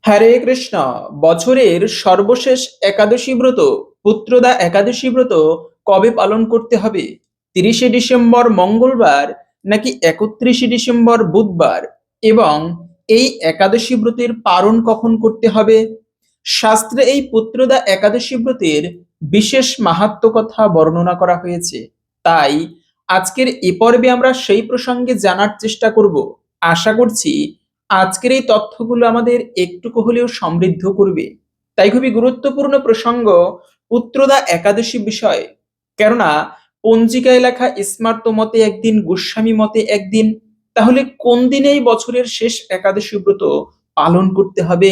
হরে কৃষ্ণ। বছরের সর্বশেষ একাদশী ব্রত পুত্রদা একাদশী ব্রত কবে পালন করতে হবে? 30শে ডিসেম্বর মঙ্গলবার নাকি 31শে ডিসেম্বর বুধবার? এবং এই একাদশী ব্রতের পালন কখন করতে হবে? শাস্ত্রে এই পুত্রদা একাদশী ব্রতের বিশেষ মাহাত্ম্য কথা বর্ণনা করা হয়েছে। তাই আজকের এ পর্বে আমরা সেই প্রসঙ্গে জানার চেষ্টা করব। আশা করছি আজকের এই তথ্যগুলো আমাদের একটুকু হলেও সমৃদ্ধ করবে। তাই খুবই গুরুত্বপূর্ণ প্রসঙ্গ পুত্রদা একাদশী বিষয়। কেননা পঞ্জিকায় লেখা স্মার্ত মতে একদিন, গোস্বামী মতে একদিন। তাহলে কোন দিনে এই বছরের শেষ একাদশী ব্রত পালন করতে হবে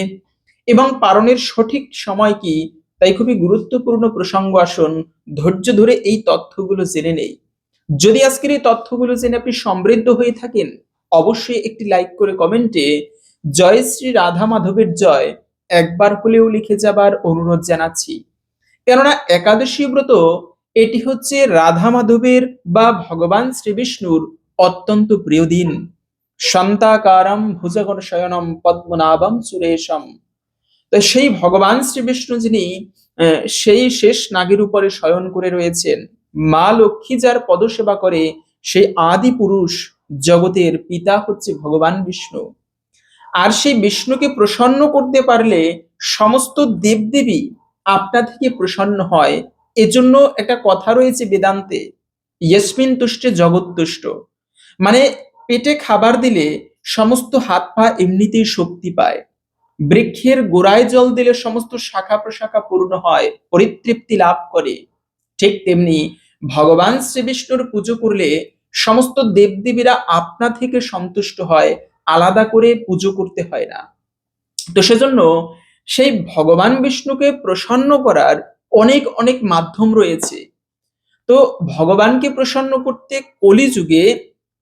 এবং পালনের সঠিক সময় কি? তাই খুবই গুরুত্বপূর্ণ প্রসঙ্গ। আসুন ধৈর্য ধরে এই তথ্যগুলো জেনে নেই। যদি আজকের এই তথ্যগুলো জেনে আপনি সমৃদ্ধ হয়ে থাকেন, অবশ্যই একটি লাইক করে কমেন্টে জয় শ্রী রাধা মাধবের জয় একবার হলেও লিখে যাবার অনুরোধ জানাচ্ছি। কেননা একাদশী ব্রত এটি হচ্ছে রাধা মাধবের বা ভগবান শ্রী বিষ্ণুর অত্যন্ত প্রিয় দিন। শান্তাকারম ভুজগণ শয়নম পদ্মনাভম সুরেশম। তো সেই ভগবান শ্রী বিষ্ণু যিনি সেই শেষ নাগের উপরে শয়ন করে রয়েছেন, মা লক্ষ্মী যার পদসেবা করে, সেই আদি পুরুষ জগতের পিতা হচ্ছে ভগবান বিষ্ণু। আর সেই বিষ্ণুকে প্রসন্ন করতে পারলে সমস্ত দেবদেবী আপনা থেকে প্রসন্ন হয়। এজন্য একটা কথা রয়েছে বেদান্তে, ইয়স্মিন তুষ্টে জগৎ তুষ্ট। মানে পেটে খাবার দিলে সমস্ত হাত পা এমনিতেই শক্তি পায়। বৃক্ষের গোড়ায় জল দিলে সমস্ত শাখা প্রশাখা পূর্ণ হয়, পরিতৃপ্তি লাভ করে। ঠিক তেমনি ভগবান শ্রী বিষ্ণুর পুজো করলে সমস্ত দেবদেবীরা আপনা থেকে সন্তুষ্ট হয়, আলাদা করে পুজো করতে হয় না। তো সেজন্য সেই ভগবান বিষ্ণুকে প্রসন্ন করার অনেক অনেক মাধ্যম রয়েছে। তো ভগবানকে প্রসন্ন করতে কলিযুগে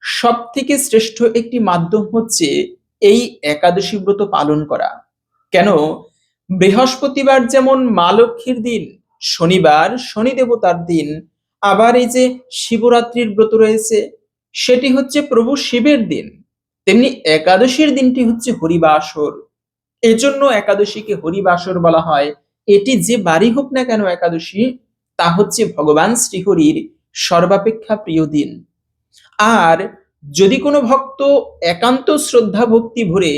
সব থেকে শ্রেষ্ঠ একটি মাধ্যম হচ্ছে এই একাদশী ব্রত পালন করা। কেন? বৃহস্পতিবার যেমন মা লক্ষ্মীর দিন, শনিবার শনি দেবতার দিন, আবার এই যে শিবরাত্রির ব্রত রয়েছে সেটি হচ্ছে প্রভু শিবের দিন, তেমনি একাদশীর দিনটি হচ্ছে হরিবাসর। এজন্য একাদশীকে হরিবাসর বলা হয়। এটি যে বারই হোক না কেন একাদশী, তা হচ্ছে ভগবান শ্রীহরির সর্বাপেক্ষা প্রিয় দিন। আর যদি কোনো ভক্ত একান্ত শ্রদ্ধা ভক্তি ভরে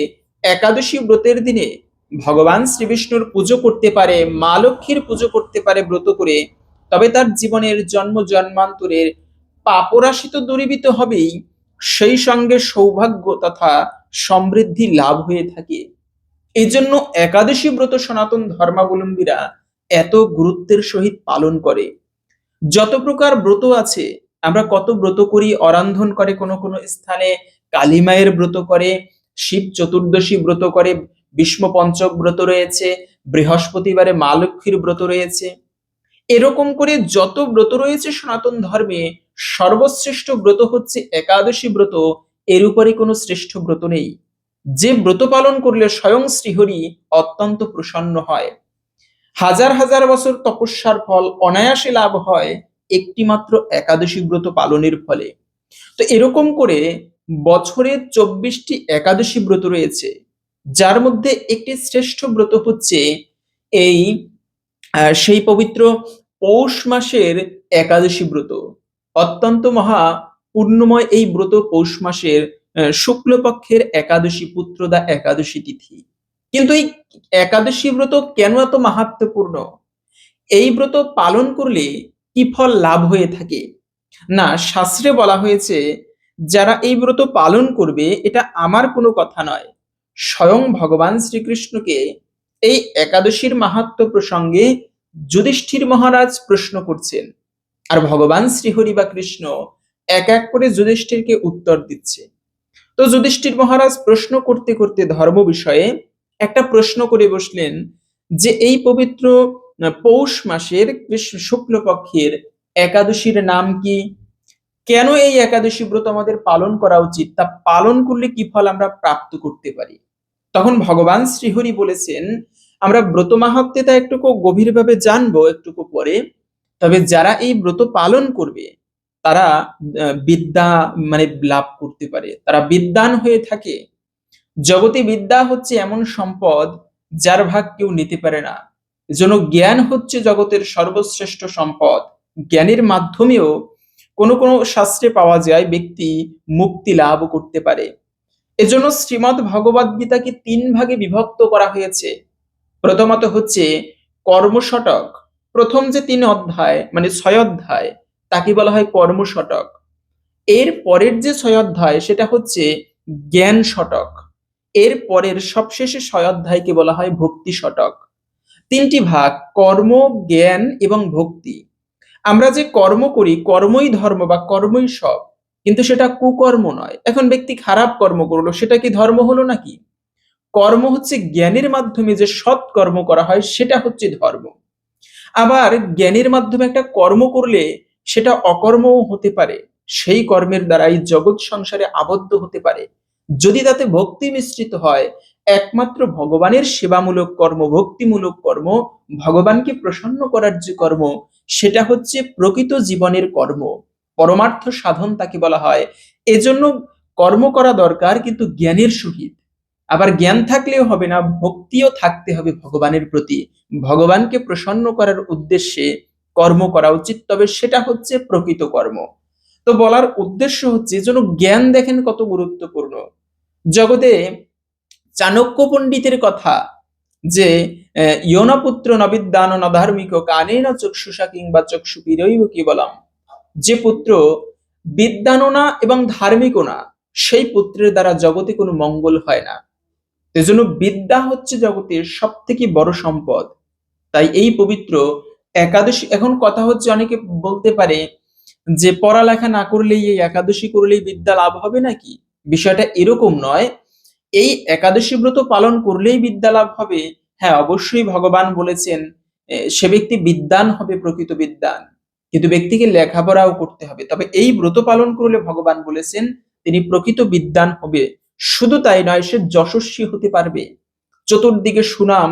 একাদশী ব্রতের দিনে ভগবান শ্রী বিষ্ণুর পুজো করতে পারে, মা লক্ষ্মীর পুজো করতে পারে ব্রত করে, তবে তার জীবনের জন্ম জন্মান্তরের পাপরাশি তো দূরীভূত হবেই, সেই সঙ্গে সৌভাগ্য তথা সমৃদ্ধি লাভ হয়ে থাকে। এই জন্য একাদশী ব্রত সনাতন ধর্মাবলম্বীরা এত গুরুত্বের সহিত পালন করে। যত প্রকার ব্রত আছে, আমরা কত ব্রত করি, অরান্ধন করে কোনো কোনো স্থানে, কালী মায়ের ব্রত করে, শিব চতুর্দশী ব্রত করে, বিষ্ম পঞ্চক ব্রত রয়েছে, বৃহস্পতিবারে মা লক্ষ্মীর ব্রত রয়েছে। এরকম করে যত ব্রত রয়েছে সনাতন ধর্মে, সর্বশ্রেষ্ঠ ব্রত হচ্ছে একাদশী ব্রত। এর উপরে কোনো শ্রেষ্ঠ ব্রত নেই। যে ব্রত পালন করলে স্বয়ং শ্রীহরি অত্যন্ত প্রসন্ন হয়। হাজার হাজার বছর তপস্যার ফল অনায়াসে লাভ হয় একটি মাত্র একাদশী ব্রত পালনের ফলে। তো এরকম করে বছরে 24টি একাদশী ব্রত রয়েছে, যার মধ্যে একটি শ্রেষ্ঠ ব্রত হচ্ছে এই সেই পবিত্র পৌষ মাসের একাদশী ব্রত। অত্যন্ত মহা পুণ্যময় এই ব্রত পৌষ মাসের শুক্লপক্ষের একাদশী, পুত্রদা একাদশী তিথি। কিন্তু এই একাদশী ব্রত কেন এত মাহাত্ম্যপূর্ণ? এই ব্রত পালন করলে কি ফল লাভ হয়ে থাকে? না, শাস্ত্রে বলা হয়েছে যারা এই ব্রত পালন করবে, এটা আমার কোনো কথা নয়, স্বয়ং ভগবান শ্রীকৃষ্ণকে এই একাদশীর মাহাত্ম্য প্রসঙ্গে যুধিষ্ঠির মহারাজ প্রশ্ন করছেন, আর ভগবান শ্রীহরি বা কৃষ্ণ এক এক করে যুধিষ্ঠিরকে উত্তর দিচ্ছে। তো যুধিষ্ঠির মহারাজ প্রশ্ন করতে করতে ধর্ম বিষয়ে একটা প্রশ্ন করে বসলেন যে এই পবিত্র পৌষ মাসের কৃষ্ণ শুক্লপক্ষের একাদশীর নাম কি? কেন এই একাদশী ব্রত আমাদের পালন করা উচিত? তা পালন করলে কি ফল আমরা প্রাপ্ত করতে পারি? তখন ভগবান শ্রীহরি বলেছেন, আমরা ব্রত মাহাত্ম্যে তা একটুকু গভীরভাবে জানবো একটুকু পরে। তবে যারা এই ব্রত পালন করবে তারা বিদ্যা মানে লাভ করতে পারে, তারা বিদ্বান হয়ে থাকে। জগতে বিদ্যা হচ্ছে এমন সম্পদ যার ভাগ কেউ নিতে পারে না। এজন্য জ্ঞান হচ্ছে জগতের সর্বশ্রেষ্ঠ সম্পদ। জ্ঞানের মাধ্যমেও কোনো কোনো শাস্ত্রে পাওয়া যায় ব্যক্তি মুক্তি লাভ করতে পারে। এজন্য শ্রীমদ্ ভগবদ গীতাকে ৩ ভাগে বিভক্ত করা হয়েছে। প্রথমত হচ্ছে কর্মশটক। প্রথম যে ৩ অধ্যায় মানে ৬ অধ্যায় তাকে বলা হয় কর্মশটক। এর পরের যে ৬ অধ্যায় সেটা হচ্ছে জ্ঞান শতক। এর পরের সবশেষে ৬ অধ্যায়কে বলা হয় ভক্তি শতক। ৩টি ভাগ কর্ম, জ্ঞান এবং ভক্তি। আমরা যে কর্ম করি কর্মই ধর্ম বা কর্মই সব, কিন্তু সেটা কুকর্ম নয়। এখন ব্যক্তি খারাপ কর্ম করলো, সেটা কি ধর্ম হলো নাকি? কর্ম হচ্ছে জ্ঞানের মাধ্যমে যে সৎ কর্ম করা হয় সেটা হচ্ছে ধর্ম। আবার জ্ঞানের মাধ্যমে একটা কর্ম করলে সেটা অকর্মও হতে পারে, সেই কর্মের দ্বারাই জগৎ সংসারে আবদ্ধ হতে পারে। যদি তাতে ভক্তি মিশ্রিত হয়, একমাত্র ভগবানের সেবামূলক কর্ম, ভক্তিমূলক কর্ম, ভগবানকে প্রসন্ন করার যে কর্ম, সেটা হচ্ছে প্রকৃত জীবনের কর্ম, পরমার্থ সাধন তাকে বলা হয়। এজন্য কর্ম করা দরকার, কিন্তু জ্ঞানের সহিত। আবার জ্ঞান থাকলেও হবে না, ভক্তিও থাকতে হবে ভগবানের প্রতি। ভগবানকে প্রসন্ন করার উদ্দেশ্যে কর্ম করা উচিত, তবে সেটা হচ্ছে প্রকৃত কর্ম। তো বলার উদ্দেশ্য হচ্ছে যেন জ্ঞান দেখেন কত গুরুত্বপূর্ণ। জগতে চাণক্য পণ্ডিতের কথা যে ইয়নপুত্র নবিদ্যান নধার্মিক কানেন চক্ষুষা কিংবা চক্ষুপীরৈব কেবলম, যে পুত্র বিদ্যানও না এবং ধার্মিকও না, সেই পুত্রের দ্বারা জগতে কোনো মঙ্গল হয় না। এজন্য বিদ্যা হচ্ছে জগতের সব থেকে বড় সম্পদ। তাই এই পবিত্র একাদশী, এখন কথা হচ্ছে অনেকে বলতে পারে যে পড়ালেখা না করলেই এই একাদশী করলেই বিদ্যা লাভ হবে নাকি? বিষয়টা এরকম নয়। এই একাদশী ব্রত পালন করলেই বিদ্যা লাভ হবে, হ্যাঁ অবশ্যই ভগবান বলেছেন সে ব্যক্তি বিদ্বান হবে, প্রকৃত বিদ্বান, কিন্তু ব্যক্তিকে লেখাপড়াও করতে হবে। তবে এই ব্রত পালন করলে ভগবান বলেছেন তিনি প্রকৃত বিদ্বান হবে। শুধু তাই নয়, সে যশস্বী হতে পারবে। চতুর্দিকে সুনাম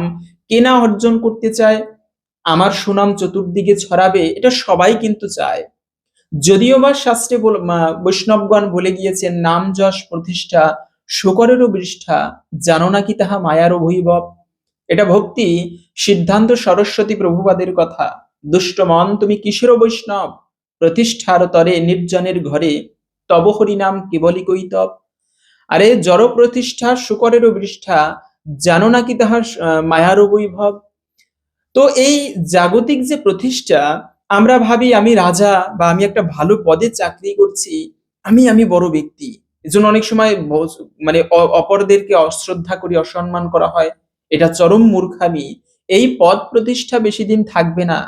কে না অর্জন করতে চায়? আমার সুনাম চতুর্দিকে ছড়াবে, এটা সবাই কিন্তু চায়। যদিও বা শাস্ত্রে বৈষ্ণবগণ বলে গিয়েছেন নাম যশ প্রতিষ্ঠা শূকরেরও বৃষ্ঠা, জানো নাকি তাহা মায়ারও বৈভব। এটা ভক্তি সিদ্ধান্ত সরস্বতী প্রভুপাদের কথা। দুষ্ট মন তুমি কিসেরও বৈষ্ণব, প্রতিষ্ঠার তরে নির্জনের ঘরে তব হরি নাম কেবলই কৈতব। আরে জড় প্রতিষ্ঠা শূকরেরও বৃষ্ঠা, জানো নাকি তাহার মায়ারও বৈভব। তো এই জাগতিক যে প্রতিষ্ঠা, আমরা ভাবি আমি রাজা বা আমি একটা ভালো পদে চাকরি করছি, আমি বড় ব্যক্তি। এজন্য অনেক সময় মানে অপরদেরকে অশ্রদ্ধা করি, অসম্মান করা হয়। এটা চরম মূর্খামি। এই পদ প্রতিষ্ঠা বেশি দিন থাকবে না।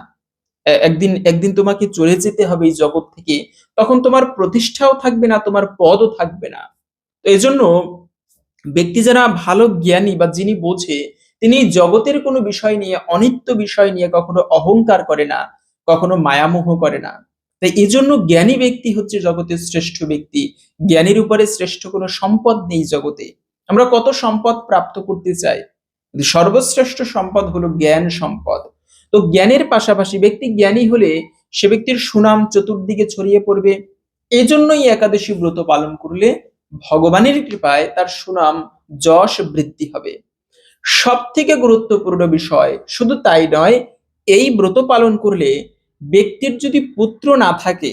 একদিন একদিন তোমাকে চলে যেতে হবে এই জগৎ থেকে। তখন তোমার প্রতিষ্ঠাও থাকবে না, তোমার পদও থাকবে না। তো এজন্য ব্যক্তি যারা ভালো জ্ঞানী বা যিনি বোঝে, তিনি জগতের কোনো বিষয় নিয়ে, অনিত্য বিষয় নিয়ে কখনো অহংকার করে না, কখনো মায়ামোহ করে না। তাই এজন্য জ্ঞানী ব্যক্তি হচ্ছে জগতের শ্রেষ্ঠ ব্যক্তি। জ্ঞানীর উপরে শ্রেষ্ঠ কোনো সম্পদ নেই জগতে। আমরা কত সম্পদ প্রাপ্ত করতে চাই, কিন্তু সর্বশ্রেষ্ঠ সম্পদ হলো জ্ঞান সম্পদ। তো জ্ঞানের পাশাপাশি ব্যক্তি জ্ঞানী হলে সে ব্যক্তির সুনাম চতুর্দিকে ছড়িয়ে পড়বে। এজন্যই একাদশী ব্রত পালন করলে ভগবানের কৃপায় তার সুনাম যশ বৃদ্ধি হবে। সব থেকে গুরুত্বপূর্ণ বিষয় শুধু তাই নয়, এই ব্রত পালন করলে ব্যক্তির যদি পুত্র না থাকে,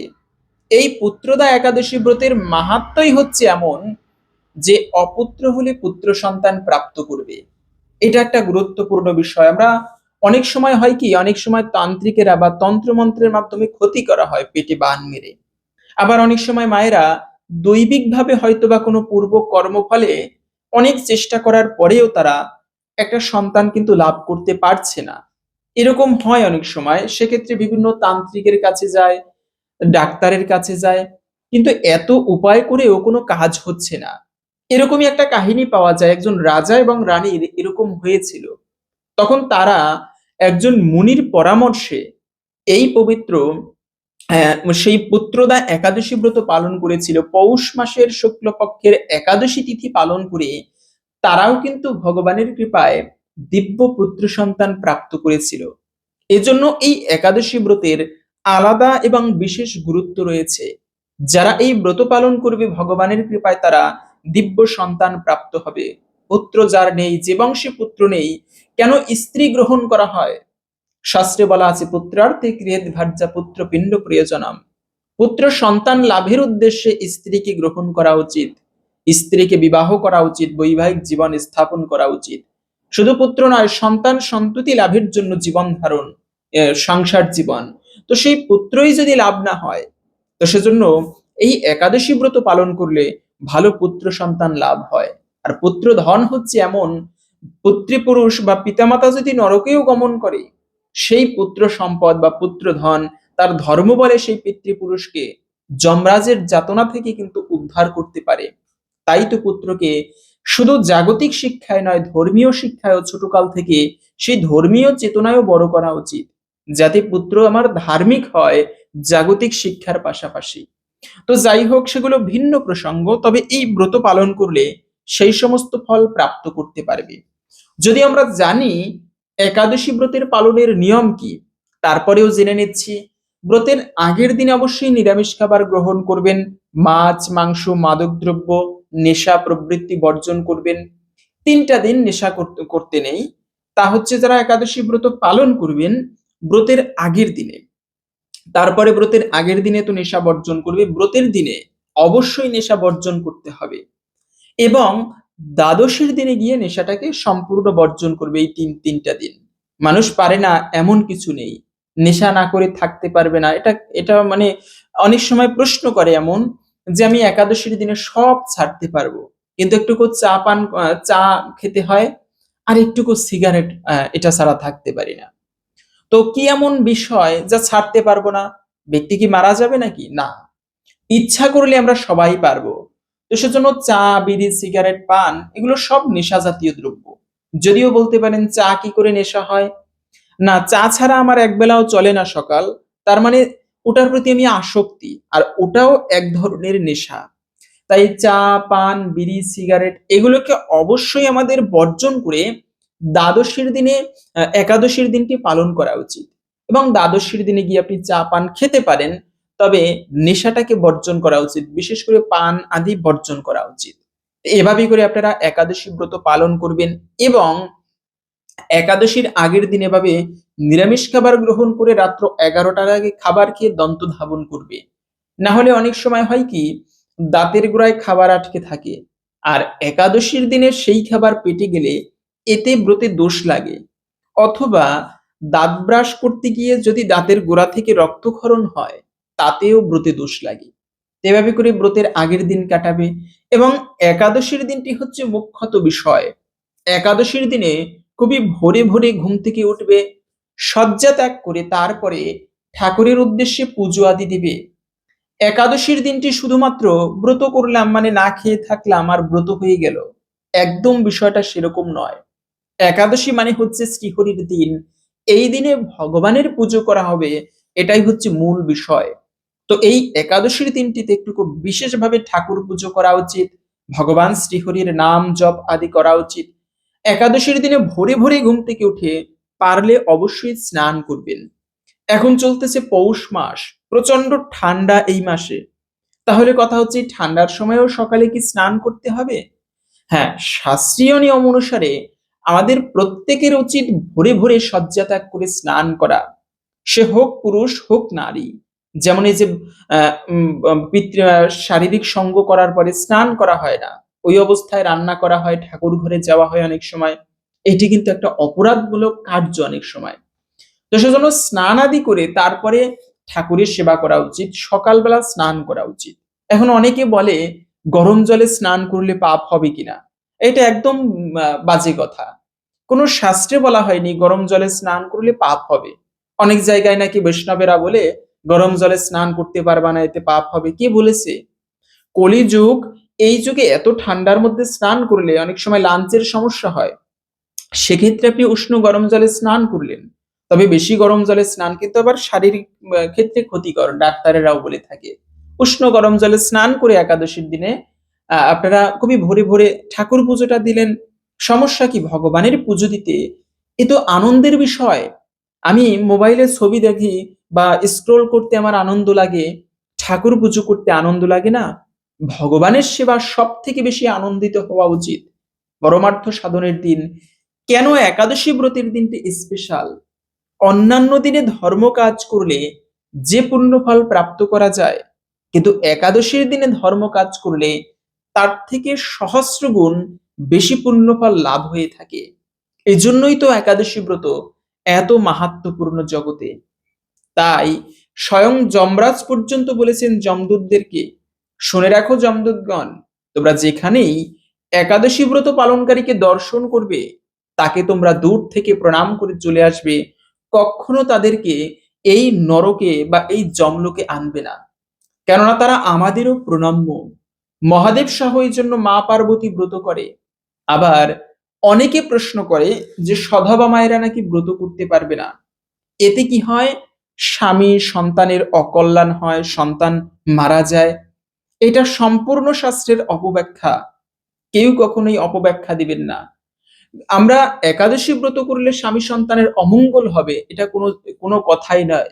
এই পুত্রদা একাদশী ব্রতের মাহাত্মই হচ্ছে এমন যে অপুত্র হলে পুত্র সন্তান প্রাপ্ত করবে। এটা একটা গুরুত্বপূর্ণ বিষয়। আমরা অনেক সময় হয় কি, অনেক সময় তান্ত্রিকেরা বা তন্ত্রমন্ত্রের মাধ্যমে ক্ষতি করা হয় পেটে বান মেরে। আবার অনেক সময় মায়েরা দৈবিকভাবে হয়তোবা কোনো পূর্ব কর্মফলে অনেক চেষ্টা করার পরেও তারা একটা সন্তান কিন্তু লাভ করতে পারছে না। এরকম হয় অনেক সময়। সেক্ষেত্রে বিভিন্ন তান্ত্রিকের কাছে যায়, ডাক্তারের কাছে যায়, কিন্তু এত উপায় করেও কোনো কাজ হচ্ছে না। এরকমই একটা কাহিনী পাওয়া যায়, একজন রাজা এবং রানীর এরকম হয়েছিল। তখন তারা একজন মুনির পরামর্শে এই পবিত্র সেই পুত্রদা একাদশী ব্রত পালন করেছিল। পৌষ মাসের শুক্লপক্ষের একাদশী তিথি পালন করে তারাও কিন্তু ভগবানের কৃপায় দিব্য পুত্র সন্তান প্রাপ্ত করেছিল। এজন্য এই একাদশী ব্রতের আলাদা এবং বিশেষ গুরুত্ব রয়েছে। যারা এই ব্রত পালন করবে ভগবানের কৃপায় তারা দিব্য সন্তান প্রাপ্ত হবে। পুত্র যার নেই, যে বংশে পুত্র নেই, কেন স্ত্রী গ্রহণ করা হয়? শাস্ত্রে বলা আছে পুত্রার্থে ক্রিয়েত ভার্যা পুত্র পিণ্ড প্রিয়জনম। পুত্র সন্তান লাভের উদ্দেশ্যে স্ত্রীকে গ্রহণ করা উচিত, স্ত্রীকে বিবাহ করা উচিত, বৈবাহিক জীবন স্থাপন করা উচিত। শুধু পুত্র নয়, সন্তান সন্ততি লাভের জন্য জীবন ধারণ, সংসার জীবন। তো সেই পুত্রই যদি লাভ না হয়, তো সেজন্য এই একাদশী ব্রত পালন করলে ভালো পুত্র সন্তান লাভ হয়। আর পুত্র ধন হচ্ছে এমন, পুত্রপুরুষ বা পিতামাতা যদি নরকেও গমন করে, সেই পুত্র সম্পদ বা পুত্র ধন তার ধর্ম বলে সেই পিতৃপুরুষকে যমরাজের যাতনা থেকে কিন্তু উদ্ধার করতে পারে। তাই তো পুত্রকে শুধু জাগতিক শিক্ষায় নয়, ধর্মীয় শিক্ষায়ও ছোটকাল থেকে সেই ধর্মীয় চেতনায়ও বড় করা উচিত, যাতে পুত্র আমার ধার্মিক হয় জাগতিক শিক্ষার পাশাপাশি। তো যাই হোক, সেগুলো ভিন্ন প্রসঙ্গ। তবে এই ব্রত পালন করলে সেই সমস্ত ফল প্রাপ্ত করতে পারবে। যদি আমরা জানি একাদশী ব্রতের পালনের নিয়ম কি, তারপরেও জেনে নিচ্ছি। ব্রতের আগের দিন অবশ্যই নিরামিষ খাবার গ্রহণ করবেন, মাছ মাংস মাদকদ্রব্য নেশা প্রবৃত্তি বর্জন করবেন। 3টা দিন নেশা করতে করতে নেই। তা হচ্ছে যারা একাদশী ব্রত পালন করবেন ব্রতের আগের দিনে, তারপরে ব্রতের আগের দিনে তো নেশা বর্জন করবে, ব্রতের দিনে অবশ্যই নেশা বর্জন করতে হবে। এবং দ্বাদশীর দিনে গিয়ে নেশাটাকে সম্পূর্ণ বর্জন করবে। এই তিনটা দিন মানুষ পারে না এমন কিছু নেই, নেশা না করে থাকতে পারবে না, এটা এটা মানে অনেক সময় প্রশ্ন করে এমন, যে আমি একাদশীর দিনে সব ছাড়তে পারবো, কিন্তু একটুকু চা খেতে হয়, আর একটুকু সিগারেট, এটা ছাড়া থাকতে পারি না। তো কি এমন বিষয় যা ছাড়তে পারবো না? ব্যক্তি কি মারা যাবে নাকি? না, ইচ্ছা করলে আমরা সবাই পারবো। তো সেজন্য চা বিড়ি সিগারেট পান এগুলো সব নেশা জাতীয় দ্রব্য। যদিও বলতে পারেন চা কি করে নেশা হয়? না, চা ছাড়া আমার এক বেলাও চলে না সকাল, তার মানে ওটার প্রতি আমি আসক্তি, আর ওটাও এক ধরনের নেশা। তাই চা পান বিড়ি সিগারেট এগুলোকে অবশ্যই আমাদের বর্জন করে দ্বাদশীর দিনে একাদশীর দিনটি পালন করা উচিত। এবং দ্বাদশীর দিনে গিয়ে আপনি চা পান খেতে পারেন, তবে নেশাটাকে বর্জন করা উচিত, বিশেষ করে পান আদি বর্জন করা উচিত। এভাবেই করে আপনারা একাদশী ব্রত পালন করবেন। এবং একাদশীর আগের দিন এভাবে নিরামিষ খাবার গ্রহণ করে রাত্র 11টার আগে খাবার খেয়ে দন্ত ধাবন করবে। না হলে অনেক সময় হয় কি, দাঁতের গোড়ায় খাবার আটকে থাকে, আর একাদশীর দিনে সেই খাবার পেটে গেলে এতে ব্রতে দোষ লাগে। অথবা দাঁত ব্রাশ করতে গিয়ে যদি দাঁতের গোড়া থেকে রক্তক্ষরণ হয়, তাতেও ব্রতে দোষ লাগে। এভাবে করে ব্রতের আগের দিন কাটাবে। এবং একাদশীর দিনটি হচ্ছে মুখ্যত বিষয়। একাদশীর দিনে খুবই ভোরে ভোরে ঘুম থেকে উঠবে, শয্যা ত্যাগ করে তারপরে ঠাকুরের উদ্দেশ্যে পুজো আদি দিবে। একাদশীর দিনটি শুধুমাত্র ব্রত করলাম মানে না খেয়ে থাকলাম আর ব্রত হয়ে গেল, একদম বিষয়টা সেরকম নয়। একাদশী মানে হচ্ছে শ্রীহরির দিন, এই দিনে ভগবানের পুজো করা হবে, এটাই হচ্ছে মূল বিষয়। তো এই একাদশীর দিনটিতে একটু খুব বিশেষভাবে ঠাকুর পুজো করা উচিত, ভগবান শ্রীহরির নাম জপ আদি করা উচিত। একাদশীর দিনে ভোরে ভোরে ঘুম থেকে উঠে পারলে অবশ্যই স্নান করবেন। এখন চলতেছে পৌষ মাস, প্রচন্ড ঠান্ডা এই মাসে। তাহলে কথা হচ্ছে ঠান্ডার সময়ও সকালে কি স্নান করতে হবে? হ্যাঁ, শাস্ত্রীয় নিয়ম অনুসারে আমাদের প্রত্যেকের উচিত ভোরে ভোরে শয্যা ত্যাগ করে স্নান করা, সে হোক পুরুষ হোক নারী। যেমন এই যে শারীরিক সঙ্গ করার পরে স্নান করা হয় না, ওই অবস্থায় রান্না করা হয়, ঠাকুর ঘরে যাওয়া হয় অনেক সময়, এটি কিন্তু একটা অপরাধমূলক কার্য অনেক সময়। তো সেজন্য স্নান আদি করে তারপরে ঠাকুরের সেবা করা উচিত, সকালবেলা স্নান করা উচিত। এখন অনেকে বলে গরম জলে স্নান করলে পাপ হবে কিনা, এটা একদম বাজে কথা। কোনো শাস্ত্রে বলা হয়নি গরম জলে স্নান করলে পাপ হবে। অনেক জায়গায় নাকি বৈষ্ণবেরা বলে গরম জলে স্নান করতে পারবা না, এতে পাপ হবে। কে বলেছে? কলিযুগ, এই যুগে এত ঠান্ডার মধ্যে স্নান করলে অনেক সময় লাঞ্চের সমস্যা হয়, সেক্ষেত্রে আপনি উষ্ণ গরম জলে স্নান করলেন। তবে বেশি গরম জলে স্নান কিন্তু আবার শারীরিক ক্ষেত্রে ক্ষতিকর, ডাক্তারেরাও বলে থাকে। উষ্ণ গরম জলে স্নান করে একাদশীর দিনে আপনারা খুবই ভোরে ভোরে ঠাকুর পুজোটা দিলেন। সমস্যা কি ভগবানের পুজো দিতে? এ তো আনন্দের বিষয়। আমি মোবাইলে ছবি দেখি বা স্ক্রোল করতে আমার আনন্দ লাগে, ঠাকুর পুজো করতে আনন্দ লাগে না? ভগবানের সেবা সব থেকে বেশি আনন্দিত হওয়া উচিত। পরমার্থ সাধনের দিন কেন একাদশী ব্রতের দিনটি স্পেশাল? অন্যান্য দিনে ধর্ম কাজ করলে যে পুণ্যফল প্রাপ্ত করা যায়, কিন্তু একাদশীর দিনে ধর্ম কাজ করলে তার থেকে সহস্র গুণ বেশি পুণ্যফল লাভ হয়ে থাকে। এজন্যই তো একাদশী ব্রত এত মাহাত্ম্যপূর্ণ জগতে। তাই স্বয়ং যমরাজ পর্যন্ত বলেছেন যমদূতদেরকে, শুনে রাখো যমদূতগণ, তোমরা যেখানেই একাদশী ব্রত পালনকারীকে দর্শন করবে তাকে তোমরা দূর থেকে প্রণাম করে চলে আসবে, কখনো তাদেরকে এই নরকে বা এই যমলোকে আনবে না, কেননা তারা আমাদেরও প্রণম্য। মহাদেব সহ এই জন্য মা পার্বতী ব্রত করে। আবার অনেকে প্রশ্ন করে যে সধবা মায়েরা নাকি ব্রত করতে পারবে না, এতে কি হয়? স্বামী সন্তানের অকল্যাণ হয়, সন্তান মারা যায়। এটা সম্পূর্ণ শাস্ত্রের অপব্যাখ্যা, কেউ কখনোই অপব্যাখ্যা দিবেন না। আমরা একাদশী ব্রত করলে স্বামী সন্তানের অমঙ্গল হবে, এটা কোনো কোনো কথাই নয়।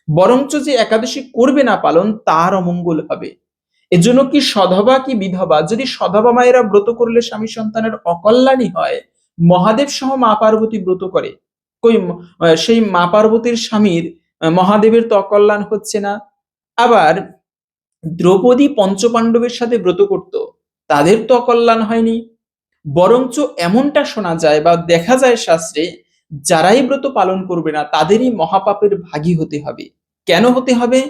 বরঞ্চ যে একাদশী করবে না পালন, তার অমঙ্গল হবে। এজন্য কি সধবা কি বিধবা, যদি সধবা মায়েরা ব্রত করলে স্বামী সন্তানের অকল্যাণই হয়, মহাদেব সহ মা পার্বতী ব্রত করে, কই সেই মা পার্বতীর স্বামীর মহাদেবের তো অকল্যাণ হচ্ছে না। আবার দ্রৌপদী পঞ্চপাণ্ডবের সাথে ব্রত করত, তাদের তো অকল্যাণ হয়নি। বরঞ্চ এমনটা শোনা যায় বা দেখা যায় শাস্ত্রে, যারাই ব্রত পালন করবে না তাদেরই মহাপাপের ভাগী হতে হবে। কেন হতে হবে?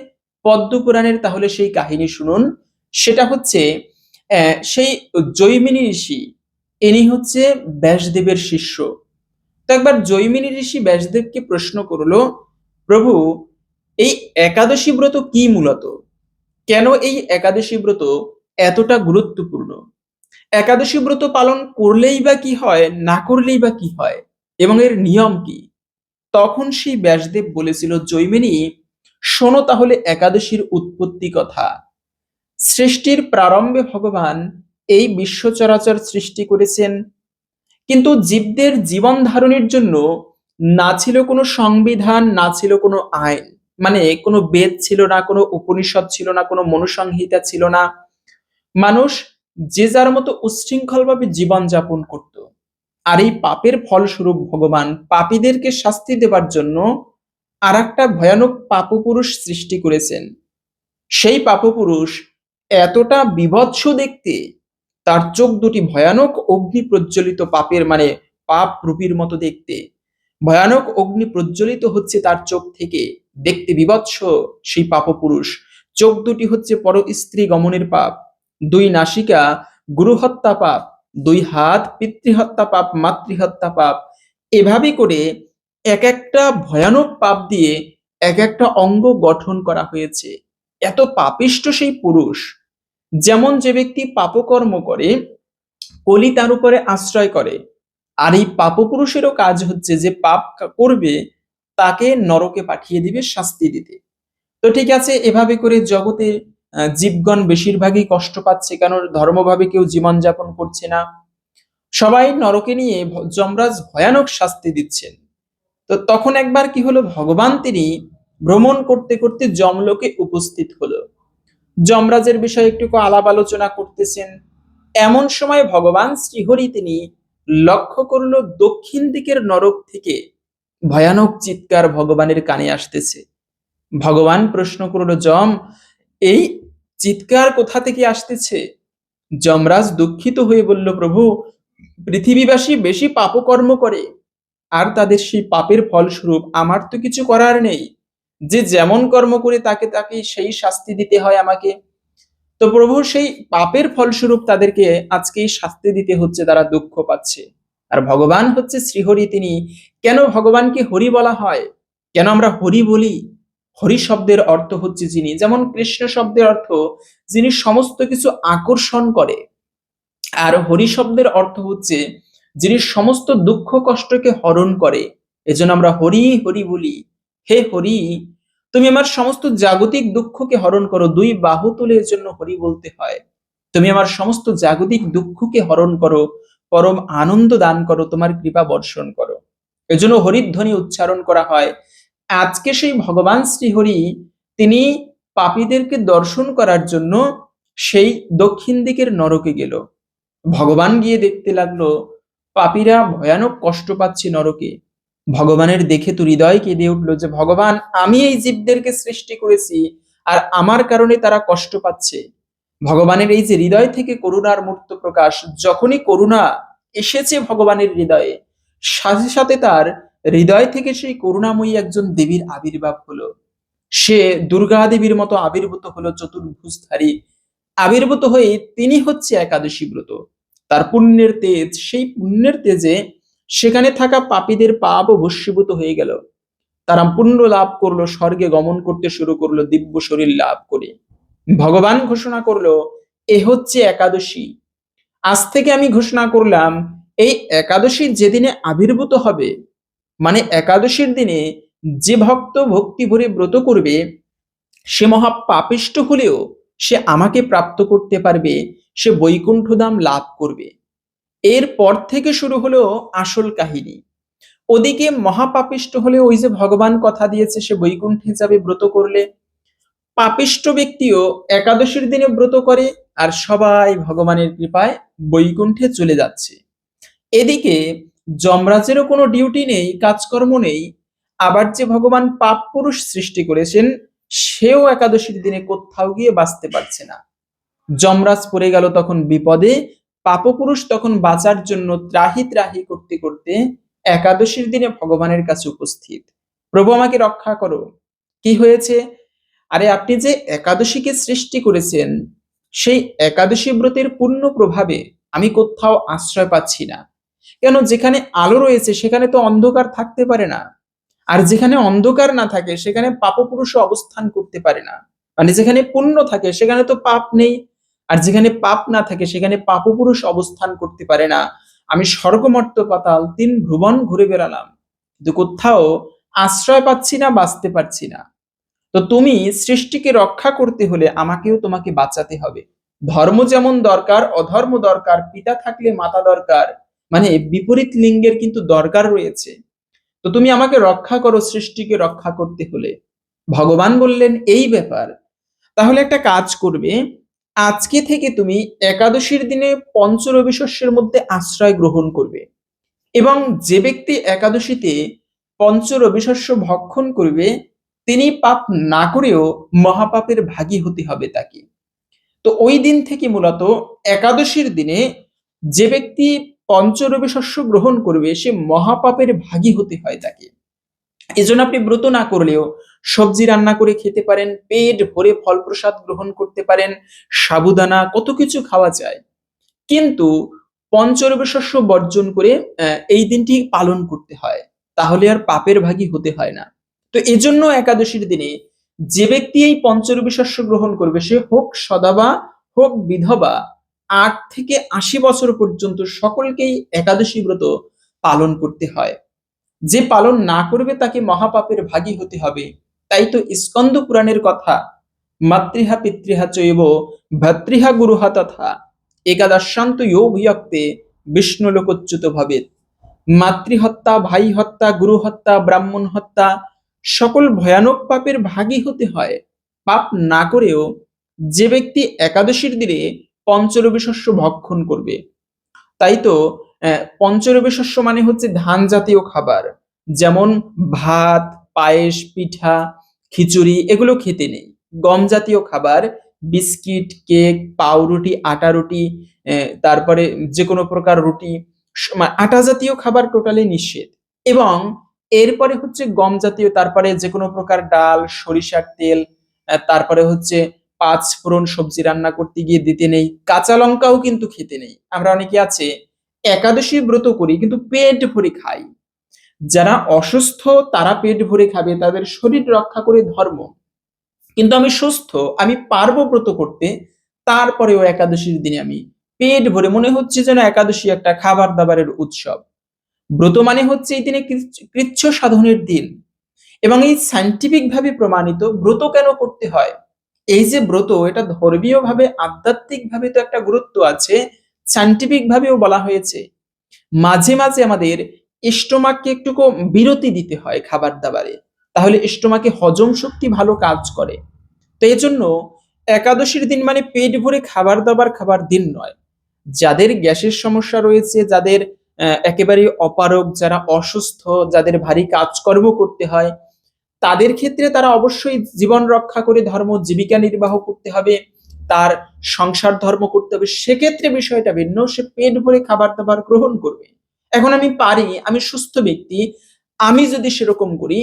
পদ্ম পুরাণের তাহলে সেই কাহিনী শুনুন। সেটা হচ্ছে সেই জৈমিনী ঋষি, ইনি হচ্ছে ব্যাসদেবের শিষ্য। তো একবার জৈমিনী ঋষি ব্যাসদেবকে প্রশ্ন করলো, প্রভু, এই একাদশী ব্রত কি মূলত? কেন এই একাদশী ব্রত এতটা গুরুত্বপূর্ণ? একাদশী ব্রত পালন করলেই বা কি হয়, না করলেই বা কি হয়, এবং এর নিয়ম কি? তখন সেই ব্যাসদেব বলেছিল, জৈমিনী, শোনো তাহলে একাদশীর উৎপত্তি কথা। সৃষ্টির প্রারম্ভে ভগবান এই বিশ্ব চরাচর সৃষ্টি করেছেন, কিন্তু জীবদের জীবন ধারণের জন্য না ছিল কোনো সংবিধান, না ছিল কোনো আইন, মানে কোনো বেদ ছিল না, কোনো উপনিষদ ছিল না, কোনো মনুসংহিতা ছিল না। মানুষ যে যার মতো উচ্ছৃঙ্খলভাবে জীবন যাপন করত। আর এই পাপের ফলস্বরূপ ভগবান পাপীদেরকে শাস্তি দেবার জন্য আর একটা ভয়ানক পাপপুরুষ সৃষ্টি করেছেন। সেই পাপপুরুষ এতটা বীভৎস দেখতে, তার চোখ দুটি ভয়ানক অগ্নি প্রজ্বলিত পাপের মানে পাপ রূপীর মতো দেখতে। ভয়ানক অগ্নি প্রজ্বলিত হচ্ছে তার চোখ থেকে, দেখতে বীভৎস সেই পাপপুরুষ। চোখ দুটি হচ্ছে পর স্ত্রী গমনের পাপ, দুই নাসিকা গুরু হত্যা পাপ, দুই হাত পিতৃহত্যা পাপ, মাতৃহত্যা পাপ। এভাবে করে এক একটা ভয়ানক পাপ দিয়ে এক একটা অঙ্গ গঠন করা হয়েছে। এত পাপিষ্ট সেই পুরুষ, যেমন যে ব্যক্তি পাপকর্ম করে কলি তার উপরে আশ্রয় করে। আর এই পাপপুরুষেরও কাজ হচ্ছে যে পাপ করবে তাকে নরকে পাঠিয়ে দিবে শাস্তি দিতে। তো ঠিক আছে, এভাবে করে জগতে জীবগণ বেশিরভাগই কষ্ট পাচ্ছে, কারণ ধর্মভাবে কেউ জীবনযাপন করছে না। সবাই নরকে নিয়ে যমরাজ ভয়ানক শাস্তি দিচ্ছেন। তো তখন একবার কি হলো, ভগবান তিনি ভ্রমণ করতে করতে যমলোকে উপস্থিত হলো। যমরাজের বিষয়ে একটু আলাপ আলোচনা করতেছেন। এমন সময় ভগবান শ্রীহরি তিনি লক্ষ্য করলো দক্ষিণ দিকের নরক থেকে ভয়ানক চিৎকার ভগবানের কানে আসতেছে। ভগবান প্রশ্ন করলো, যম, এই চিৎকার কোথা থেকে আসতেছে? যমরাজ দুঃখিত হয়ে বলল, প্রভু, পৃথিবীবাসী বেশি পাপকর্ম করে, আর তাদের সেই পাপের ফলস্বরূপ আমার তো কিছু করার নেই। যে যেমন কর্ম করে তাকে তাকে সেই শাস্তি দিতে হয় আমাকে। তো প্রভু, সেই পাপের ফলস্বরূপ তাদেরকে আজকেই শাস্তি দিতে হচ্ছে, তারা দুঃখ পাচ্ছে। আর ভগবান হচ্ছে শ্রীহরি, তিনি কেন ভগবানকে হরি বলা হয়, কেন আমরা হরি বলি? হরি শব্দের অর্থ হচ্ছে যিনি, যেমন কৃষ্ণ শব্দের অর্থ যিনি সমস্ত কিছু আকর্ষণ করে। আর হরি শব্দের অর্থ হচ্ছে যিনি সমস্ত দুঃখ কষ্টকে হরণ করে। এজন্য আমরা হরি হরি বলি। হে হরি, তুমি আমার সমস্ত জাগতিক দুঃখকে হরণ করো। দুই বাহু তুলে এর জন্য হরি বলতে হয়। তুমি আমার সমস্ত জাগতিক দুঃখকে হরণ করো, পরম আনন্দ দান করো, তোমার কৃপা বর্ষণ করো। এজন্য হরিধ্বনি উচ্চারণ করা হয়। আজকে সেই ভগবান শ্রীহরি তিনি পাপীদেরকে দর্শন করার জন্য সেই দক্ষিণ দিকের নরকে গেল। ভগবান গিয়ে দেখতে লাগলো পাপীরা ভয়ানক কষ্ট পাচ্ছে নরকে। ভগবানের দেখে তো হৃদয় কেঁদে উঠল যে ভগবান, আমি এই জীবদেরকে সৃষ্টি করেছি আর আমার কারণে তারা কষ্ট পাচ্ছে। ভগবানের এই যে হৃদয় থেকে করুণার মূর্ত প্রকাশ, যখনই করুণা এসেছে ভগবানের হৃদয়ে, সাথে সাথে তার হৃদয় থেকে সেই করুণাময়ী একজন দেবীর আবির্ভাব হলো। সে দুর্গা দেবীর মতো আবির্ভূত হলো, চতুর্ভুজধারী আবির্ভূত হয়ে তিনি হচ্ছে একাদশী ব্রত। তার পুণ্যের তেজ, সেই পুণ্যের তেজে সেখানে থাকা পাপীদের পাপও ভস্মীভূত হয়ে গেল। তারা পুণ্য লাভ করলো, স্বর্গে গমন করতে শুরু করলো দিব্য শরীর লাভ করে। ভগবান ঘোষণা করলো, এ হচ্ছে একাদশী। আজ থেকে আমি ঘোষণা করলাম, এই একাদশী যেদিনে আবির্ভূত হবে, মানে একাদশীর দিনে যে ভক্ত ভক্তি ভরে ব্রত করবে, সে মহা পাপিষ্ঠ হলেও সে আমাকে প্রাপ্ত করতে পারবে, সে বৈকুণ্ঠধাম লাভ করবে। এরপর থেকে শুরু হলো আসল কাহিনী। ওদিকে মহাপাপিষ্ট হলে ওই যে ভগবান কথা দিয়েছে সে বৈকুণ্ঠে যাবে ব্রত করলে, পাপিষ্ট ব্যক্তিও একাদশীর দিনে ব্রত করে আর সবাই ভগবানের কৃপায় বৈকুণ্ঠে চলে যাচ্ছে। এদিকে যমরাজেরও কোনো ডিউটি নেই, কাজকর্ম নেই। আবার যে ভগবান পাপ পুরুষ সৃষ্টি করেছেন, সেও একাদশীর দিনে কোথাও গিয়ে বাঁচতে পারছে না। যমরাজ পড়ে গেল তখন বিপদে। পাপপুরুষ তখন বাঁচার জন্য ত্রাহি ত্রাহি করতে করতে একাদশীর দিনে ভগবানের কাছে উপস্থিত। প্রভু আমাকে রক্ষা করো। কি হয়েছে? আরে আপনি যে একাদশীকে সৃষ্টি করেছেন, সেই একাদশী ব্রতের পূর্ণ প্রভাবে আমি কোথাও আশ্রয় পাচ্ছি না। কেন? যেখানে আলো রয়েছে সেখানে তো অন্ধকার থাকতে পারে না, আর যেখানে অন্ধকার না থাকে সেখানে পাপপুরুষ অবস্থান করতে পারে না। মানে যেখানে পুণ্য থাকে সেখানে তো পাপ নেই, আর যেখানে পাপ না থাকে সেখানে পাপপুরুষ অবস্থান করতে পারে না। আমি স্বর্গ মর্ত পাতাল তিন ভুবন ঘুরে বেড়ালাম, কিন্তু কোথাও আশ্রয় পাচ্ছি না, বাঁচতে পারছি না। তো তুমি সৃষ্টিকে রক্ষা করতে হলে আমাকেও তোমাকে বাঁচাতে হবে। ধর্ম যেমন দরকার, অধর্ম দরকার, পিতা থাকলে মাতা দরকার, মানে বিপরীত লিঙ্গের কিন্তু দরকার রয়েছে। তো তুমি আমাকে রক্ষা করো, সৃষ্টিকে রক্ষা করতে হলে। ভগবান বললেন, এই ব্যাপার, তাহলে একটা কাজ করবে, আজকে থেকে তুমি একাদশীর দিনে পঞ্চরবি শস্যের মধ্যে আশ্রয় গ্রহণ করবে, এবং যে ব্যক্তি একাদশীতে পঞ্চরবি শস্য ভক্ষণ করবে তিনি পাপ না করেও মহাপাপের ভাগী হতে হবে তাকে। তো ওই দিন থেকে মূলত একাদশীর দিনে যে ব্যক্তি পঞ্চরবি শস্য গ্রহণ করবে সে মহাপাপের ভাগী হতে হয় তাকে। এজন্য আপনি ব্রত না করলেও সবজি রান্না করে খেতে পারেন, পেট ভরে ফল প্রসাদ গ্রহণ করতে পারেন, সাবুদানা কত কিছু খাওয়া যায়, কিন্তু পঞ্চরবি শস্য বর্জন করে এই দিনটি পালন করতে হয়, তাহলে আর পাপের ভাগী হতে হয় না। তো এজন্য একাদশীর দিনে যে ব্যক্তি এই পঞ্চরবি শস্য গ্রহণ করবে, সে হোক সদাবা হোক বিধবা, 8 থেকে 80 বছর পর্যন্ত সকলকেই একাদশী ব্রত পালন করতে হয়। যে পালন না করবে তাকে মহাপাপের ভাগী হতে হবে। তাই তো স্কন্দ পুরাণের কথা, মাতৃহা পিতৃহা চৈব ভ্রাতৃহা গুরুহা তথা একাদশান্ত ইয়ো বিয়ক্তে বিষ্ণু লোকচ্যুত ভবেৎ। মাতৃহত্যা, ভাই হত্যা, গুরু হত্যা, ব্রাহ্মণ হত্যা সকল ভয়ানক পাপের ভাগী হতে হয়। পাপ না করেও যে ব্যক্তি একাদশীর দিনে পঞ্চরবি শস্য ভক্ষণ করবে, তাই তো পঞ্চরবি শস্য মানে হচ্ছে ধান জাতীয় খাবার, যেমন ভাত, পায়েস, পিঠা, খিচুড়ি এগুলো খেতে নেই। গম জাতীয় খাবার, বিস্কিট, কেক, পাউরুটি, আটা রুটি, তারপরে যে কোনো প্রকার রুটি, আটা জাতীয় খাবার টোটালি নিষেধ। এবং এরপরে হচ্ছে গম জাতীয়, তারপরে যে কোনো প্রকার ডাল, সরিষার তেল, তারপরে হচ্ছে পাঁচ ফোড়ন সবজি রান্না করতে গিয়ে দিতে নেই। কাঁচা লঙ্কাও কিন্তু খেতে নেই। আমরা অনেকে আছে একাদশী ব্রত করি কিন্তু পেট ভরে খাই। যারা অসুস্থ তারা পেট ভরে খাবে, তাদের শরীর রক্ষা করে ধর্ম। কিন্তু আমি সুস্থ, আমি পারবো ব্রত করতে, তারপরেও একাদশীর দিনে আমি পেট ভরে, মনে হচ্ছে যেন একাদশী একটা খাবার দাবারের উৎসব। ব্রত মানে হচ্ছে এই দিনে কৃচ্ছ সাধনের দিন, এবং এই সায়েন্টিফিক ভাবে প্রমাণিত ব্রত কেন করতে হয়। এই যে ব্রত, এটা ধর্মীয় ভাবে আধ্যাত্মিক ভাবে তো একটা গুরুত্ব আছে, সায়েন্টিফিক ভাবেও বলা হয়েছে মাঝে মাঝে আমাদের স্টোমাককে একটু বিরতি দিতে হয় খাবার দাবারে, তাহলে স্টোমাকে হজম শক্তি ভালো কাজ করে। তো এই জন্য একাদশীর দিন মানে পেট ভরে খাবার দাবার খাবার দিন নয়। যাদের গ্যাসের সমস্যা রয়েছে, যাদের একেবারে অপারগ, যারা অসুস্থ, যাদের ভারী কাজকর্ম করতে হয়, তাদের ক্ষেত্রে তারা অবশ্যই জীবন রক্ষা করে ধর্ম জীবিকা নির্বাহ করতে হবে, তার সংসার ধর্ম করতে হবে। সেক্ষেত্রে বিষয়টা ভিন্ন, সে পেট ভরে খাবার দাবার গ্রহণ করবে। এখন আমি পারি, আমি সুস্থ ব্যক্তি, আমি যদি সেরকম করি,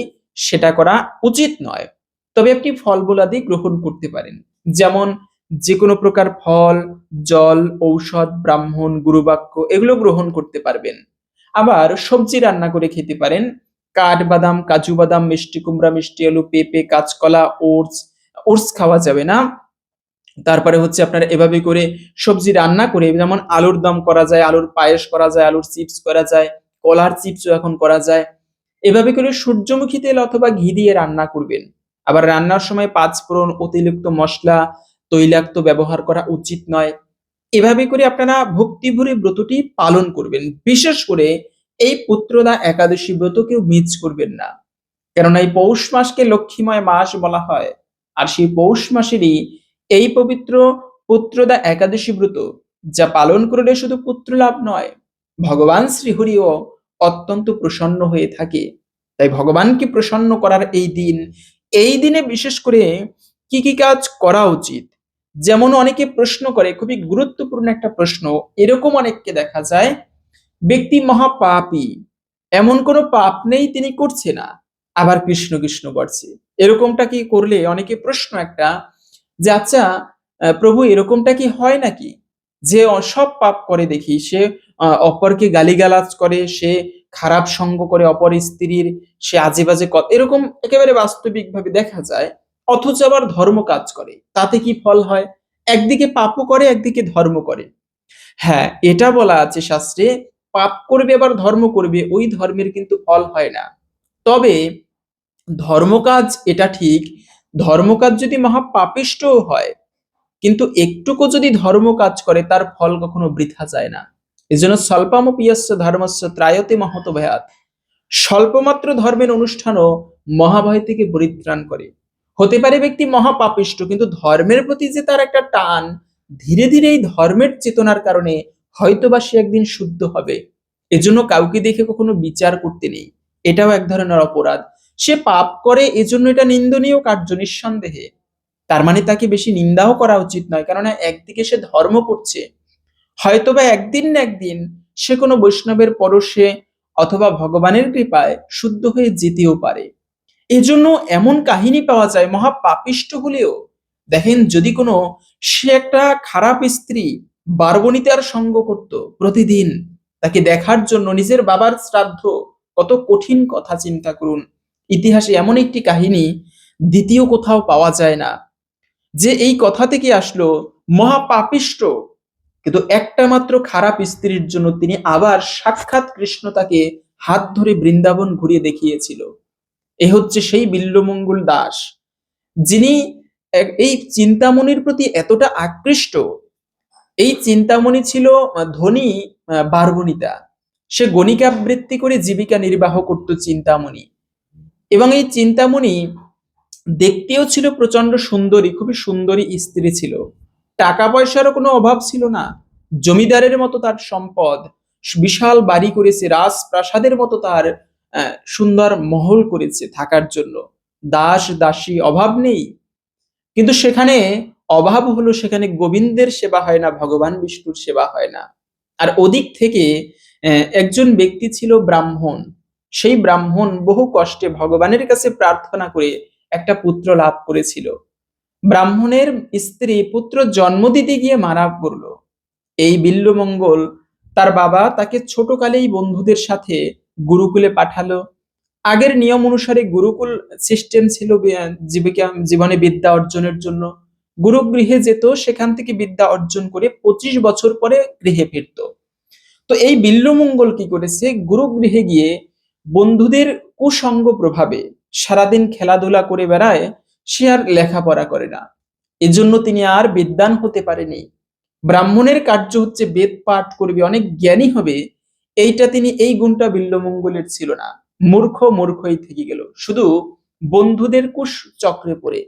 সেটা করা উচিত নয়। তবে আপনি ফলমূলাদি গ্রহণ করতে পারেন, যেমন যে কোনো প্রকার ফল, জল, ঔষধ, ব্রাহ্মণ, গুরুবাক্য এগুলো গ্রহণ করতে পারবেন। আবার সবজি রান্না করে খেতে পারেন, কাঠবাদাম, কাজু বাদাম, মিষ্টি কুমড়া, মিষ্টি আলু, পেঁপে, কাঁচকলা, ওটস। ওটস খাওয়া যাবে না। তারপরে হচ্ছে আপনার এভাবে করে সবজি রান্না করে, যেমন আলুর দম করা যায়, আলুর পায়েস করা যায়, আলুর চিপস করা যায়, কলার চিপসও এখন করা যায়। এভাবে করে সূর্যমুখী তেল অথবা ঘি দিয়ে রান্না করবেন। আবার রান্নার সময় পাঁচফোড়ন, অতিরিক্ত মশলা, তৈলাক্ত ব্যবহার করা উচিত নয়। এভাবে করে আপনারা ভক্তি ভরে ব্রতটি পালন করবেন। বিশেষ করে এই পুত্রদা একাদশী ব্রত কেউ মিস করবেন না, কেননা এই পৌষ মাসকে লক্ষ্মীময় মাস বলা হয়। আর সেই পৌষ মাসেরই এই পবিত্র পুত্রদা একাদশী ব্রত, যা পালন করলে শুধু পুত্র লাভ নয়, ভগবান শ্রীহরিও অত্যন্ত প্রসন্ন হয়ে থাকে। তাই ভগবানকে প্রসন্ন করার এই দিন, এই দিনে বিশেষ করে কি কি কাজ করা উচিত, যেমন অনেকে প্রশ্ন করে, খুবই গুরুত্বপূর্ণ একটা প্রশ্ন, এরকম অনেককে দেখা যায়, ব্যক্তি মহাপাপী, এমন কোনো পাপ নেই তিনি করছে না, আবার কৃষ্ণ কৃষ্ণ করছে। এরকমটা কি করলে, অনেকে প্রশ্ন একটা, যে আচ্ছা প্রভু এরকমটা কি হয় নাকি, যে সব পাপ করে দেখি, সে অপরকে গালিগালাজ করে, সে খারাপ সঙ্গ করে অপর স্ত্রীর, সে আজে বাজে কথা, এরকম একেবারে বাস্তবিক ভাবে দেখা যায়, অথচ আবার ধর্ম কাজ করে, তাতে কি ফল হয়? একদিকে পাপও করে, একদিকে ধর্ম করে। হ্যাঁ, এটা বলা আছে শাস্ত্রে, পাপ করবে আবার ধর্ম করবে, ওই ধর্মের কিন্তু ফল হয় না। তবে ধর্মকাজ, এটা ঠিক, ধর্মকাজ যদি মহা পাপিষ্টও হয়, কিন্তু একটুকু যদি ধর্ম কাজ করে, তার ফল কখনো বৃথা যায় না। এজন্য স্বল্পমপিয়স্য ধর্মস্য ত্রায়তে মহত ভয়াৎ, স্বল্পমাত্র ধর্মের অনুষ্ঠানও মহাভয় থেকে পরিত্রাণ করে। হতে পারে ব্যক্তি মহাপাপিষ্ট, কিন্তু ধর্মের প্রতি যে তার একটা টান, ধীরে ধীরে এই ধর্মের চেতনার কারণে হয়তোবা সে একদিন শুদ্ধ হবে। এজন্য কাউকে দেখে কখনো বিচার করতে নেই, এটাও এক ধরনের অপরাধ। সে পাপ করে এজন্য এটা নিন্দনীয় কার্য, নিঃসন্দেহে। তার মানে তাকে বেশি নিন্দাও করা উচিত নয়, কেননা একদিকে সে ধর্ম করছে, হয়তোবা একদিন না একদিন সে কোনো বৈষ্ণবের পরশে অথবা ভগবানের কৃপায় শুদ্ধ হয়ে যেতেও পারে। এজন্য এমন কাহিনী পাওয়া যায়, মহা পাপিষ্ট হলেও দেখেন, যদি কোনো, সে একটা খারাপ স্ত্রী বারবনিতার সঙ্গ করত প্রতিদিন, তাকে দেখার জন্য নিজের বাবার শ্রাদ্ধ, কত কঠিন কথা চিন্তা করুন। ইতিহাসে এমন একটি কাহিনী দ্বিতীয় কোথাও পাওয়া যায় না, যে এই কথা থেকে আসলো, মহাপাপিষ্ট, কিন্তু একটা মাত্র খারাপ স্ত্রীর জন্য তিনি আবার সাক্ষাৎ কৃষ্ণ তাকে হাত ধরে বৃন্দাবন ঘুরিয়ে দেখিয়েছিল। এ হচ্ছে সেই বিল্বমঙ্গল দাস, যিনি এই চিন্তামণির প্রতি এতটা আকৃষ্ট। এই চিন্তামণি ছিল ধনী বারবনিতা, সে গণিকাবৃত্তি করে জীবিকা নির্বাহ করত চিন্তামণি। এবং এই চিন্তামণি দেখতেও ছিল প্রচন্ড সুন্দরী, খুবই সুন্দরী স্ত্রী ছিল। টাকা পয়সারও কোনো অভাব ছিল না, জমিদারের মতো তার সম্পদ, বিশাল বাড়ি করেছে, রাজপ্রাসাদের মতো তার সুন্দর মহল করেছে থাকার জন্য, দাস দাসী অভাব নেই। কিন্তু সেখানে অভাব হলো, সেখানে গোবিন্দের সেবা হয় না, ভগবান বিষ্ণুর সেবা হয় না। আর ওদিক থেকে একজন ব্যক্তি ছিল ব্রাহ্মণ, সেই ব্রাহ্মণ বহু কষ্টে ভগবানের কাছে প্রার্থনা করে একটা পুত্র লাভ করেছিল। ব্রাহ্মণের স্ত্রী পুত্র জন্ম দিতে গিয়ে মারা পড়ল। এই বিল্বমঙ্গল, তার বাবা তাকে ছোটকালেই বন্ধুদের সাথে গুরুকুলে পাঠালো। আগের নিয়ম অনুসারে গুরুকুল সিস্টেম ছিল, জীবনে বিদ্যা অর্জনের জন্য গুরুগৃহে যেত, সেখান থেকে বিদ্যা অর্জন করে 25 বছর পরে গৃহে ফিরত। তো এই বিল্বমঙ্গল কি করেছে, গুরুগৃহে গিয়ে বন্ধুদের কুসঙ্গ প্রভাবে সারাদিন খেলাধুলা করে বেড়ায়, সে আর লেখাপড়া করে না। এজন্য তিনি আর বিদ্বান হতে পারেনি। ব্রাহ্মণের কার্য হচ্ছে বেদ পাঠ করবে, অনেক জ্ঞানী হবে, এইটা তিনি, এই গুণটা বিল্বমঙ্গলের ছিল না। মূর্খ মূর্খই থেকে গেল, শুধু বন্ধুদের কুশ চক্রে পড়ে।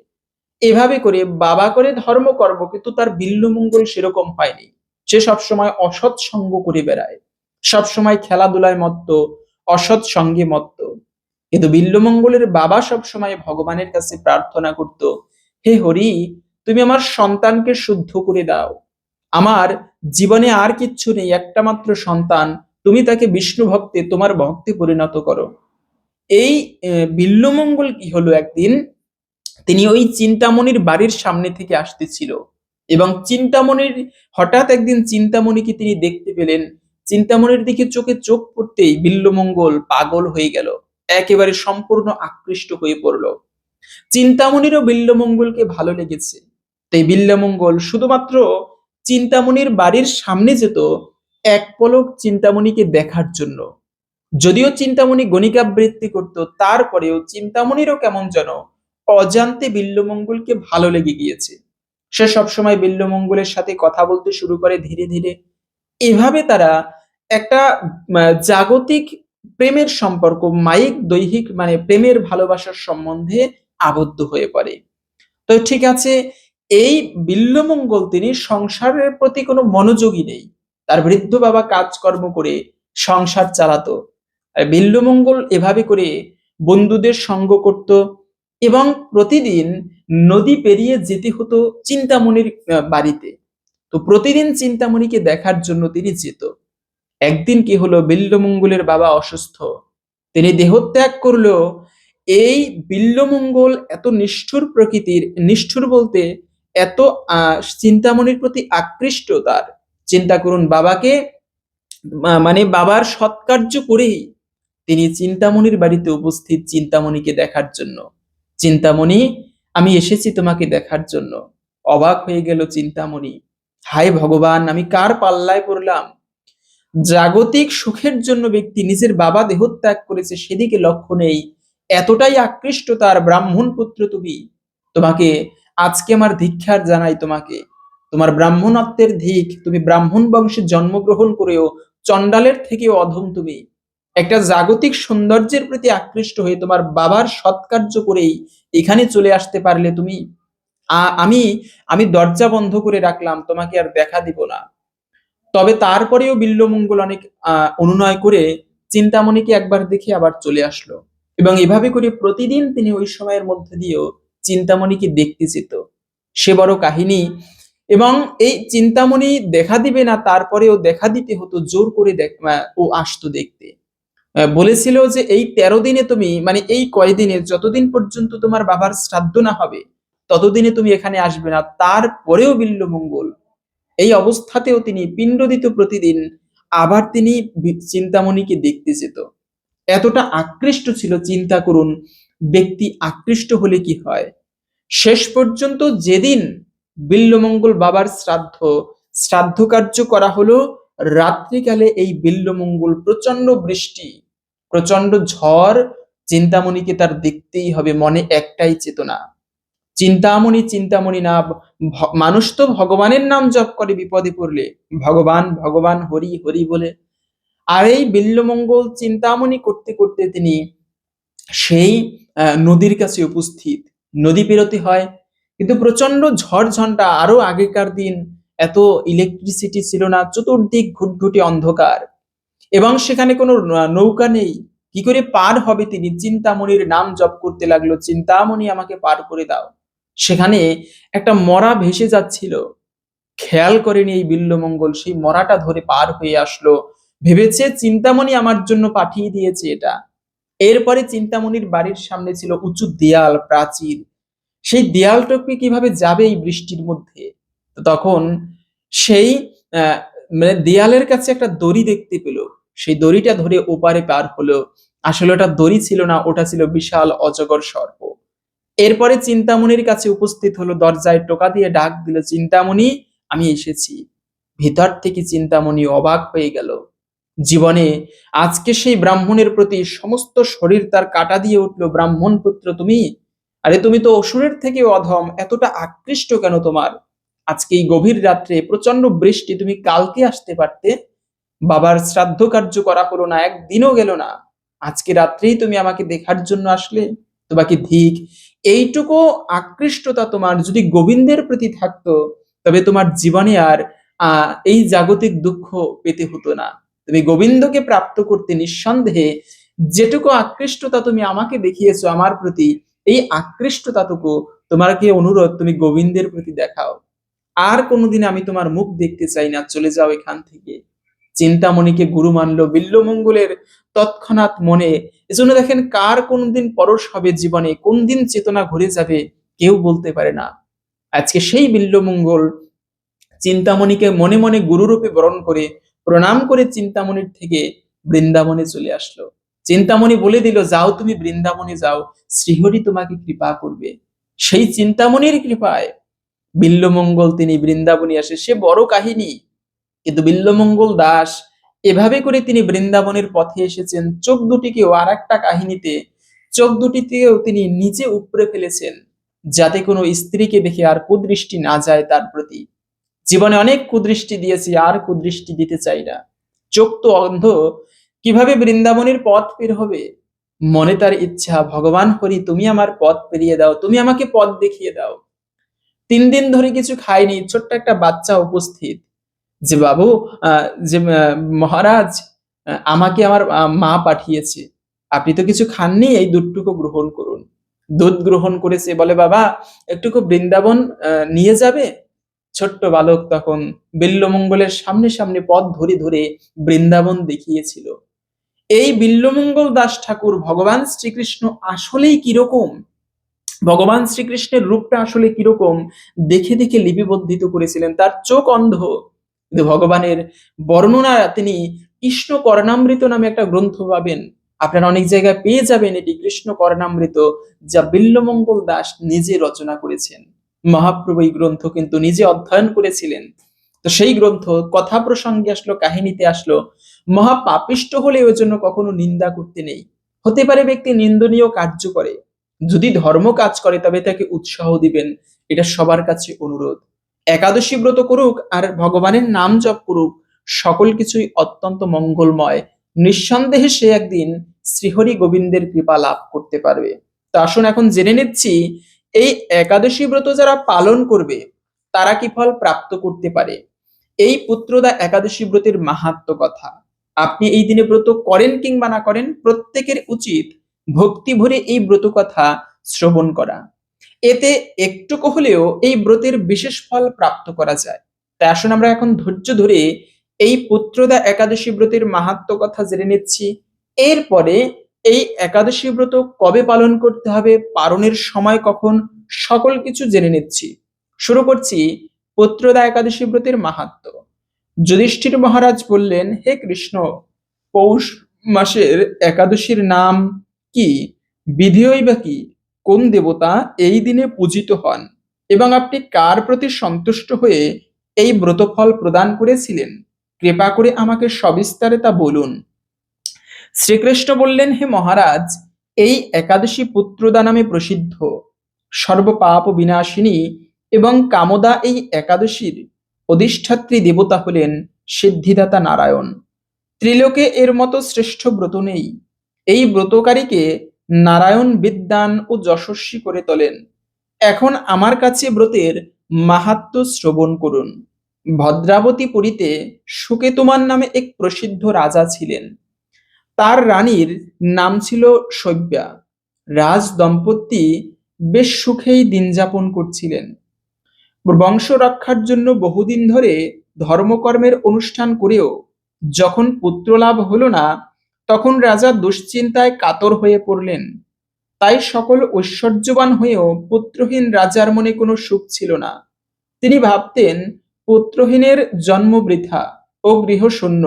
এভাবে করে বাবা করে ধর্ম করব, কিন্তু তার বিল্বমঙ্গল সেরকম হয়নি, সে সবসময় অসৎ সঙ্গ করে বেড়ায়। সবসময় খেলাধুলায় মত্ত, অসৎ সঙ্গে মত্ত। কিন্তু বিল্বমঙ্গলের বাবা সবসময় ভগবানের কাছে প্রার্থনা করত, হে হরি, তুমি আমার সন্তানকে শুদ্ধ করে দাও। আমার জীবনে আর কিচ্ছু নেই, একটা মাত্র সন্তান, তুমি তাকে বিষ্ণু ভক্তে, তোমার ভক্তে পরিণত করো। এই বিল্বমঙ্গল কি হলো, একদিন তিনি ওই চিন্তামণির বাড়ির সামনে থেকে আসতেছিল এবং চিন্তামণির হঠাৎ একদিন চিন্তামণিকে তিনি দেখতে পেলেন। চিন্তামণির দিকে চোখে চোখ পড়তেই বিল্বমঙ্গল পাগল হয়ে গেল, একেবারে সম্পূর্ণ আকৃষ্ট হয়ে পড়ল। চিন্তামণিরও বিল্বমঙ্গলকে ভালো লেগেছে, তাই বিল্বমঙ্গল শুধুমাত্র চিন্তামণির বাড়ির সামনে যেত এক পলক চিন্তামণিকে দেখার জন্য। যদিও চিন্তামণি গণিকাবৃত্তি করত, তারপরেও চিন্তামণিরও কেমন যেন অজান্তে বিল্বমঙ্গলকে ভালো লেগে গিয়েছে। সে সবসময় বিল্বমঙ্গলের সাথে কথা বলতে শুরু করে ধীরে ধীরে। এভাবে তারা একটা জাগতিক প্রেমের সম্পর্ক, মায়িক দৈহিক মানে প্রেমের ভালোবাসার সম্বন্ধে আবদ্ধ হয়ে পড়ে। তো ঠিক আছে, এই বিল্বমঙ্গল তিনি সংসারের প্রতি কোনো মনোযোগী নেই, তার বৃদ্ধ বাবা কাজকর্ম করে সংসার চালাতো। আর বিল্বমঙ্গল এভাবে করে বন্ধুদের সঙ্গ করত এবং প্রতিদিন নদী পেরিয়ে যেতে হতো চিন্তামণির বাড়িতে। তো প্রতিদিন চিন্তামণিকে দেখার জন্য তিনি যেত। একদিন কি হলো, বিল্বমঙ্গলের বাবা অসুস্থ, তিনি দেহত্যাগ করলেও এই বিল্বমঙ্গল এত নিষ্ঠুর প্রকৃতির, নিষ্ঠুর বলতে এত চিন্তামণির প্রতি আকৃষ্ট তার। চিন্তা করুন, বাবাকে মানে বাবার সৎকার্য করেই তিনি চিন্তামণির বাড়িতে উপস্থিত চিন্তামণিকে দেখার জন্য। চিন্তামণি, আমি এসেছি তোমাকে দেখার জন্য। অবাক হয়ে গেল চিন্তামণি, হায় ভগবান, আমি কার পাল্লায় পড়লাম। জাগতিক সুখের জন্য ব্যক্তি নিজের বাবা দেহত্যাগ করেছে, সেদিকে লক্ষ্য নেই, এতটাই আকৃষ্ট তার। ব্রাহ্মণ পুত্র তুমি, তোমাকে আজকে আমার ধিক্কার জানাই, তোমাকে, তোমার ব্রাহ্মণত্বের ধিক। তুমি ব্রাহ্মণ বংশে জন্মগ্রহণ করেও চণ্ডালের থেকেও অধম তুমি। একটা জাগতিক সৌন্দর্যের প্রতি আকৃষ্ট হয়ে তোমার বাবার সৎকার্য করেই এখানে চলে আসতে পারলে তুমি। আমি আমি দরজা বন্ধ করে রাখলাম, তোমাকে আর দেখা দিব না। তবে তারপরেও বিল্বমঙ্গল অনেক অনুনয় করে চিন্তামণিকে একবার দেখে আবার চলে আসলো এবং এভাবে করে প্রতিদিন তিনি ওই সময়ের মধ্যে দিয়েও চিন্তামণিকে দেখতে যেত। সে বড় কাহিনী। এবং এই চিন্তামণি দেখা দিবে না, তারপরেও দেখা দিতে হতো, জোর করে ও আসতো দেখতে। বলেছিল যে এই 13 দিনে তুমি, মানে এই কয়দিনে, যতদিন পর্যন্ত তোমার বাবার শ্রাদ্ধ না হবে ততদিনে তুমি এখানে আসবে না। তারপরেও বিল্বমঙ্গল এই অবস্থাতেও তিনি পিণ্ড দিত প্রতিদিন, আবার তিনি চিন্তামণিকে দেখতে যেত। এতটা আকৃষ্ট ছিল। চিন্তা করুন, ব্যক্তি আকৃষ্ট হলে কি হয়। শেষ পর্যন্ত যেদিন বিল্বমঙ্গল বাবার শ্রাদ্ধ কার্য করা হলো, রাত্রিকালে এই বিল্বমঙ্গল, প্রচন্ড বৃষ্টি, প্রচন্ড ঝড়, চিন্তামণিকে তার দেখতেই হবে। মনে একটাই চেতনা, চিন্তামণি, চিন্তামণি না, মানুষ তো ভগবানের নাম জপ করে বিপদে পড়লে, ভগবান ভগবান, হরি হরি বলে। আর এই বিল্বমঙ্গল চিন্তামণি করতে করতে তিনি সেই নদীর কাছে উপস্থিত। নদী পেরোতে হয়, কিন্তু প্রচন্ড ঝড় ঝঞ্ঝা। আরো আগেকার দিন এত ইলেকট্রিসিটি ছিল না, চতুর্দিক ঘুটঘুটে অন্ধকার এবং সেখানে কোনো নৌকা নেই। কি করে পার হবে তিনি? চিন্তামণির নাম জপ করতে লাগলো, চিন্তামণি আমাকে পার করে দাও। সেখানে একটা মরা ভেসে যাচ্ছিল, খেয়াল করেনি এই বিল্বমঙ্গল, সেই মরাটা ধরে পার হয়ে আসলো। ভেবেছে চিন্তামণি আমার জন্য পাঠিয়ে দিয়েছে এটা। এরপরে চিন্তামণির বাড়ির সামনে ছিল উঁচু দেয়াল, প্রাচীর। সেই দেয়ালটুকু কিভাবে যাবে এই বৃষ্টির মধ্যে? তো তখন সেই মানে দেয়ালের কাছে একটা দড়ি দেখতে পেল, সেই দড়িটা ধরে ওপারে পার হলো। আসলে ওটা দড়ি ছিল না, ওটা ছিল বিশাল অজগর সর্প। এরপরে চিন্তামণির কাছে উপস্থিত হলো, দরজায় টোকা দিয়ে ডাক দিল, চিন্তামণি, আমি এসেছি। ভিতর থেকে চিন্তামণি অবাক হয়ে গেল। জীবনে আজকে সেই ব্রাহ্মণের প্রতি সমস্ত শরীর তার কাটা দিয়ে উঠলো, ব্রাহ্মণ পুত্র তুমি, আরে তুমি তো অসুরের থেকে অধম, এতটা আকৃষ্ট কেন তোমার? আজকে এই গভীর রাত্রে প্রচন্ড বৃষ্টি, তুমি কালকে আসতে পারতে। বাবার শ্রাদ্ধ কার্য করা হলো না, একদিনও গেল না, আজকে রাত্রেই তুমি আমাকে দেখার জন্য আসলে। তোমাকে ধিক। এইটুকু আকৃষ্টতা তোমার যদি গোবিন্দের প্রতি থাকতো, তবে তোমার জীবনে আর এই জাগতিক দুঃখ পেতে হতো না। তুমি গোবিন্দকে প্রাপ্ত করতে নিঃসন্দেহে যেটুকু আকৃষ্টতা তুমি আমাকে দেখিয়েছো আমার প্রতি, এই আকৃষ্টতাটুকু তোমাকে অনুরোধ তুমি গোবিন্দের প্রতি দেখাও। আর কোনোদিন আমি তোমার মুখ দেখতে চাই না, চলে যাও এখান থেকে। চিন্তামণিকে গুরু মানলো বিল্বমঙ্গলের তৎক্ষণাৎ মনে। এজন্য দেখেন, কার কোনদিন পরশ হবে জীবনে, কোন দিন চেতনা ঘুরে যাবে কেউ বলতে পারে না। আজকে সেই বিল্বমঙ্গল চিন্তামণিকে মনে মনে গুরুরূপে বরণ করে প্রণাম করে চিন্তামণির থেকে বৃন্দাবনে চলে আসলো। চিন্তামণি বলে দিল, যাও তুমি বৃন্দাবনে যাও, শ্রীহরি তোমাকে কৃপা করবে। সেই চিন্তামণির কৃপায় বিল্বমঙ্গল তিনি বৃন্দাবনে আসে, সে বড় কাহিনী। কিন্তু বিল্বমঙ্গল দাস এভাবে করে তিনি বৃন্দাবনের পথে এসেছেন। চোখ দুটিকেও আর একটা কাহিনীতে, চোখ দুটিতেও তিনি নিজে উপড়ে ফেলেছেন, যাতে কোনো স্ত্রীকে দেখে আর কুদৃষ্টি না যায় তার প্রতি। জীবনে অনেক কুদৃষ্টি দিয়েছি, আর কুদৃষ্টি দিতে চাই না। চোখ তো অন্ধ, কিভাবে বৃন্দাবনের পথ বের হবে? মনে তার ইচ্ছা, ভগবান হরি তুমি আমার পথ পেরিয়ে দাও, তুমি আমাকে পথ দেখিয়ে দাও। 3 দিন ধরে কিছু খায়নি, ছোট্ট একটা বাচ্চা উপস্থিত, যে বাবু, মহারাজ, আমাকে আমার মা পাঠিয়েছে, আপনি তো কিছু খাননি, এই দুধটুকু গ্রহণ করুন। দুধ গ্রহণ করেছে, বলে বাবা একটুকু বৃন্দাবন নিয়ে যাবে? ছোট্ট বালক তখন বিল্বমঙ্গলের সামনে সামনে পথ ধরে ধরে বৃন্দাবন দেখিয়েছিল। এই বিল্বমঙ্গল দাস ঠাকুর ভগবান শ্রীকৃষ্ণ আসলেই কিরকম, ভগবান শ্রীকৃষ্ণের রূপটা আসলে কিরকম দেখে দেখে লিপিবদ্ধিত করেছিলেন। তার চোখ অন্ধ, কিন্তু ভগবানের বর্ণনা তিনি কৃষ্ণ কর্ণামৃত নামে একটা গ্রন্থ পাবেন, আপনারা অনেক জায়গায় পেয়ে যাবেন, এটি কৃষ্ণ কর্ণামৃত, যা বিল্বমঙ্গল দাস নিজে রচনা করেছেন। মহাপ্রভু এই গ্রন্থ কিন্তু নিজে অধ্যয়ন করেছিলেন। তো সেই গ্রন্থ কথা প্রসঙ্গে আসলো, কাহিনীতে আসলো, মহাপাপিষ্ট হলে ওই জন্য কখনো নিন্দা করতে নেই। হতে পারে ব্যক্তি নিন্দনীয় কার্য করে, যদি ধর্ম কাজ করে তবে তাকে উৎসাহ দিবেন, এটা সবার কাছে অনুরোধ। একাদশী ব্রত করুক আর ভগবানের নাম জপ করুক, সকল কিছুই অত্যন্ত মঙ্গলময়। নিঃসন্দেহে সে একদিন শ্রীহরি গোবিন্দের কৃপা লাভ করতে পারবে। তো আসুন এখন জেনে নিচ্ছি, এই একাদশী ব্রত যারা পালন করবে তারা কি ফল প্রাপ্ত করতে পারে। এই পুত্রদা একাদশী ব্রতের মাহাত্ম্য কথা, আপনি এই দিনে ব্রত করেন কিংবা না করেন, প্রত্যেকের উচিত ভক্তি ভরে এই ব্রত কথা শ্রবণ করা। এতে একটুকু হলেও এই ব্রতের বিশেষ ফল প্রাপ্ত করা যায়। তাই আসুন আমরা এখন ধৈর্য ধরে এই পুত্রদা একাদশী ব্রতের মাহাত্ম্য কথা জেনে নিচ্ছি। এরপরে এই একাদশী ব্রত কবে পালন করতে হবে, পালনের সময় কখন, সকল কিছু জেনে নিচ্ছি। শুরু করছি পুত্রদা একাদশী ব্রতের মাহাত্ম্য। যুধিষ্ঠির মহারাজ বললেন, হে কৃষ্ণ, পৌষ মাসের একাদশীর নাম কি, বিধিই বা কি, কোন দেবতা এই দিনে পূজিত হন, এবং আপনি কার প্রতি সন্তুষ্ট হয়ে এই ব্রতফল প্রদান করেছিলেন, কৃপা করে আমাকে সবিস্তারে তা বলুন। শ্রীকৃষ্ণ বললেন, হে মহারাজ, এই একাদশী পুত্রদা নামে প্রসিদ্ধ, সর্বপাপ বিনাশিনী এবং কামদা এই একাদশীর অধিষ্ঠাত্রী দেবতা হলেন সিদ্ধিদাতা নারায়ণ। ত্রিলোকে এর মতো শ্রেষ্ঠ ব্রত নেই। এই ব্রতকারীকে নারায়ণ বিদ্বান ও যশস্বী করে তোলেন। এখন আমার কাছে ব্রতের মাহাত্ম্য শ্রবণ করুন। ভদ্রাবতী পুরীতে সুকেতুমান নামে এক প্রসিদ্ধ রাজা ছিলেন। তার রানীর নাম ছিল শৈব্যা। রাজ দম্পতি বেশ সুখেই দিন যাপন করছিলেন। বংশ রক্ষার জন্য বহুদিন ধরে ধর্মকর্মের অনুষ্ঠান করেও যখন পুত্র লাভ হলো না, তখন রাজা দুশ্চিন্তায় কাতর হয়ে পড়লেন। তাই সকল ঐশ্বর্যবান হয়েও পুত্রহীন রাজার মনে কোনো সুখ ছিল না। তিনি ভাবতেন, পুত্রহীনের জন্ম বৃথা ও গৃহশূন্য।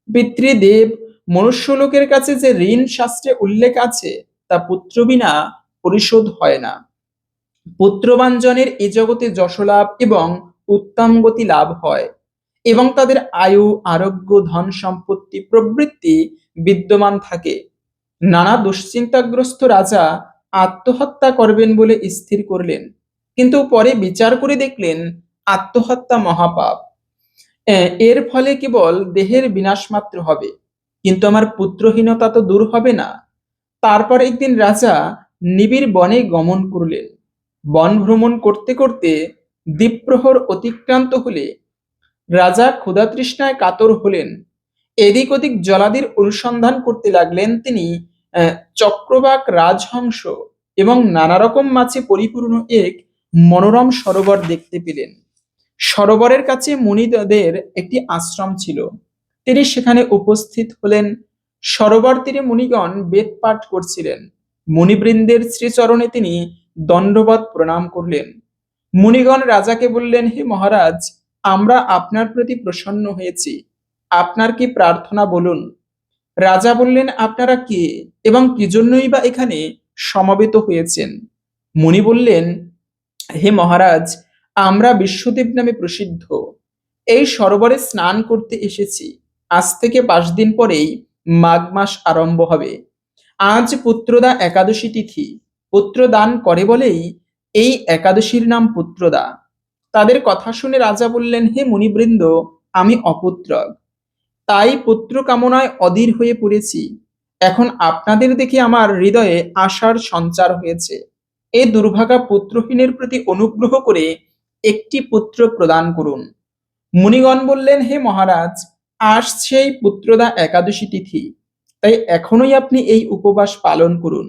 পিতৃদেব মনুষ্যলোকের কাছে যে ঋণ শাস্ত্রে উল্লেখ আছে তা পুত্র বিনা পরিশোধ হয় না। পুত্রবান জনের এ জগতে যশলাভ এবং উত্তম গতি লাভ হয়, এবং তাদের আয়ু, আরোগ্য, ধন সম্পত্তি প্রবৃত্তি বিদ্যমান থাকে। নানা দুশ্চিন্তাগ্রস্ত রাজা আত্মহত্যা করবেন বলে স্থির করলেন, কিন্তু পরে বিচার করে দেখলেন আত্মহত্যা মহাপাপ। এর ফলে কেবল দেহের বিনাশ মাত্র হবে, কিন্তু আমার পুত্রহীনতা তো দূর হবে না। তারপর একদিন রাজা নিবিড় বনে গমন করলেন। বন ভ্রমণ করতে করতে দ্বীপ্রহর অতিক্রান্ত হলে রাজা ক্ষুধাতৃষ্ণায় কাতর হলেন এদিক ওদিক জলাদির অনুসন্ধান করতে লাগলেন তিনি। চক্রবাক রাজহংস এবং নানা রকম মাছে পরিপূর্ণ এক মনোরম সরোবর দেখতে পেলেন। সরোবরের কাছে মুনিদের একটি আশ্রম ছিল। তিনি সেখানে উপস্থিত হলেন। সরোবর তীরে মুনিগণ বেদ পাঠ করছিলেন। মুনিবৃন্দের শ্রীচরণে তিনি দণ্ডবৎ প্রণাম করলেন। মুনিগণ রাজাকে বললেন, হে মহারাজ, আমরা আপনার প্রতি প্রসন্ন হয়েছি, আপনার কি প্রার্থনা বলুন। রাজা বললেন, আপনারা কে এবং কি জন্যই বা এখানে সমবেত হয়েছেন। মুনি বললেন, হে মহারাজ, আমরা বিশ্বদেব নামে প্রসিদ্ধ। এই সরোবরে স্নান করতে এসেছি। আজ থেকে 5 দিন পরেই মাঘ মাস আরম্ভ হবে। আজ পুত্রদা একাদশী তিথি। পুত্রদান করে বলেই এই একাদশীর নাম পুত্রদা। তাদের কথা শুনে রাজা বললেন, হে মুনিবৃন্দ, আমি অপুত্রক, তাই পুত্র কামনায় অধীর হয়ে পড়েছি। এখন আপনাদের দেখে আমার হৃদয়ে আশার সঞ্চার হয়েছে। এই দুর্ভাগা পুত্রহীনের প্রতি অনুগ্রহ করে একটি পুত্র প্রদান করুন। মুনিগণ বললেন, হে মহারাজ, আজ সেই পুত্রদা একাদশী তিথি, তাই এখনই আপনি এই উপবাস পালন করুন।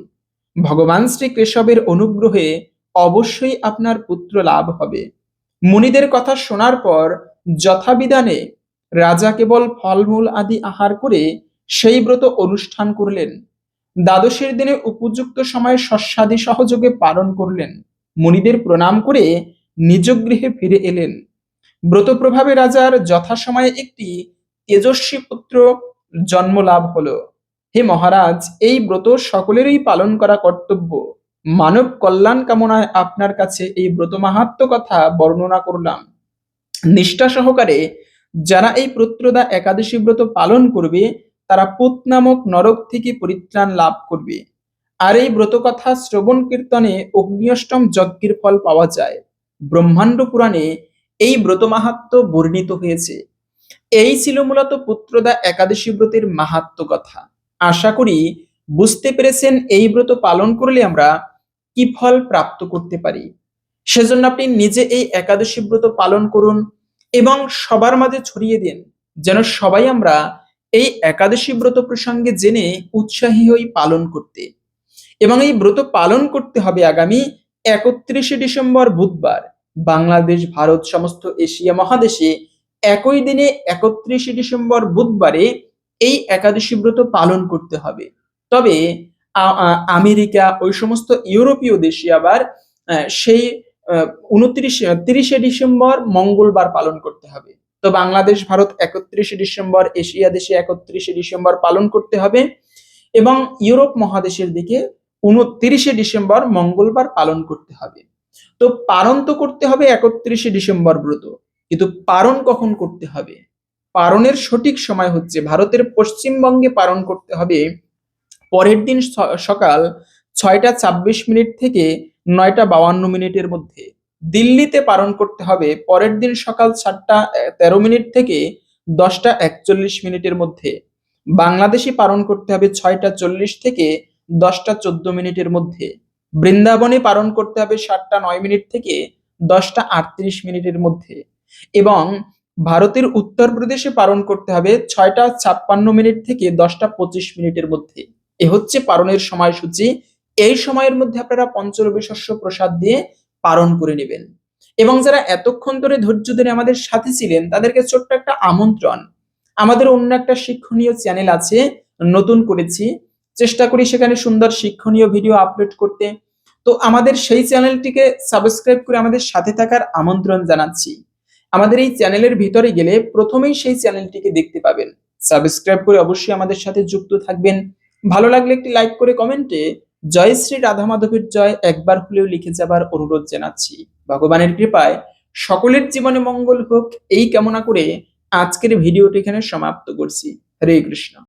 ভগবান শ্রী কেশবের অনুগ্রহে অবশ্যই আপনার পুত্র লাভ হবে। মুনিদের কথা শোনার পর যথাবিধানে রাজা কেবল ফলমূল আদি আহার করে সেই ব্রত অনুষ্ঠান করলেন। দ্বাদশীর দিনে উপযুক্ত সময়ে শস্যাদি সহযোগে পালন করলেন। মুনিদের প্রণাম করে নিজ গৃহে ফিরে এলেন। ব্রত প্রভাবে রাজার যথাসময়ে একটি তেজস্বী পুত্র জন্ম লাভ হলো। হে মহারাজ, এই ব্রত সকলেরই পালন করা কর্তব্য। মানব কল্যাণ কামনায় আপনার কাছে এই ব্রত মাহাত্ম্য কথা বর্ণনা করলাম। নিষ্ঠা সহকারে যারা এই পুত্রদা একাদশী ব্রত পালন করবে, তারা পুত নামক নরক থেকে পরিত্রাণ লাভ করবে। আর এই ব্রত কথা শ্রবণ কীর্তনে অগ্নিঅষ্টম যজ্ঞের ফল পাওয়া যায়। ব্রহ্মাণ্ড পুরাণে এই ব্রত মাহাত্ম্য বর্ণিত হয়েছে। এই ছিল মূলত পুত্রদা একাদশী ব্রতের মাহাত্ম্য কথা। আশা করি বুঝতে পেরেছেন এই ব্রত পালন করলে আমরা কি ফল প্রাপ্ত করতে পারি। সেজন্য আপনি নিজে এই একাদশী ব্রত পালন করুন এবং সবার মাঝে ছড়িয়ে দিন, যেন সবাই আমরা এই একাদশী ব্রত প্রসঙ্গে জেনে উৎসাহী হই পালন করতে। এবং এই ব্রত পালন করতে হবে আগামী 31শে ডিসেম্বর বুধবার। বাংলাদেশ, ভারত, সমস্ত এশিয়া মহাদেশে একই দিনে 31শে ডিসেম্বর বুধবারে এই একাদশী ব্রত পালন করতে হবে। তবে আমেরিকা, ওই সমস্ত ইউরোপীয় দেশে আবার সেই 30শে ডিসেম্বর মঙ্গলবার পালন করতে হবে। তো বাংলাদেশ, ভারত 31শে ডিসেম্বর, এশিয়া দেশে 31শে ডিসেম্বর পালন করতে হবে এবং ইউরোপ মহাদেশের দিকে 29শে ডিসেম্বর মঙ্গলবার পালন করতে হবে। তো পালন তো করতে হবে 31শে ডিসেম্বর ব্রত, কিন্তু পালন কখন করতে হবে? পালনের সঠিক সময় হচ্ছে ভারতের পশ্চিমবঙ্গে পালন করতে হবে পরের দিন সকাল 6টা 26 মিনিট থেকে 9টা 52 মিনিটের মধ্যে। দিল্লিতে পালন করতে হবে পরের দিন সকাল 7টা 13 মিনিট থেকে 10টা 41 মিনিটের মধ্যে। বাংলাদেশে পালন করতে হবে 6টা 40 থেকে 10টা 14 মিনিটের মধ্যে। বৃন্দাবনে পালন করতে হবে 7টা 9 মিনিট থেকে 10টা 38 মিনিটের মধ্যে। এবং ভারতের উত্তরপ্রদেশে পালন করতে হবে 6টা 56 মিনিট থেকে 10টা 25 মিনিটের মধ্যে। এ হচ্ছে পালনের সময়সূচি। এই সময়ের মধ্যে আপনারা পঞ্চরবি শস্য প্রসাদ দিয়ে পালন করে নেবেন। এবং যারা এতক্ষণ ধরে ধৈর্য ধরে আমাদের সাথে ছিলেন, তাদেরকে ছোট্ট একটা আমন্ত্রণ। আমাদের অন্য একটা শিক্ষণীয় চ্যানেল আছে, নতুন করেছি, চেষ্টা করি সেখানে সুন্দর শিক্ষণীয় ভিডিও আপলোড করতে। তো আমাদের সেই চ্যানেলটিকে সাবস্ক্রাইব করে আমাদের সাথে থাকার আমন্ত্রণ জানাচ্ছি। আমাদের এই চ্যানেলের ভিতরে গেলে প্রথমেই সেই চ্যানেলটিকে দেখতে পাবেন। সাবস্ক্রাইব করে অবশ্যই আমাদের সাথে যুক্ত থাকবেন। ভালো লাগলে একটি লাইক করে কমেন্টে জয় শ্রী রাধা মাধবের জয় একবার হলেও লিখে যাবার অনুরোধ জানাচ্ছি। ভগবানের কৃপায় সকলের জীবনে মঙ্গল হোক, এই কামনা করে আজকের ভিডিওটি এখানে সমাপ্ত করছি। হরে কৃষ্ণ।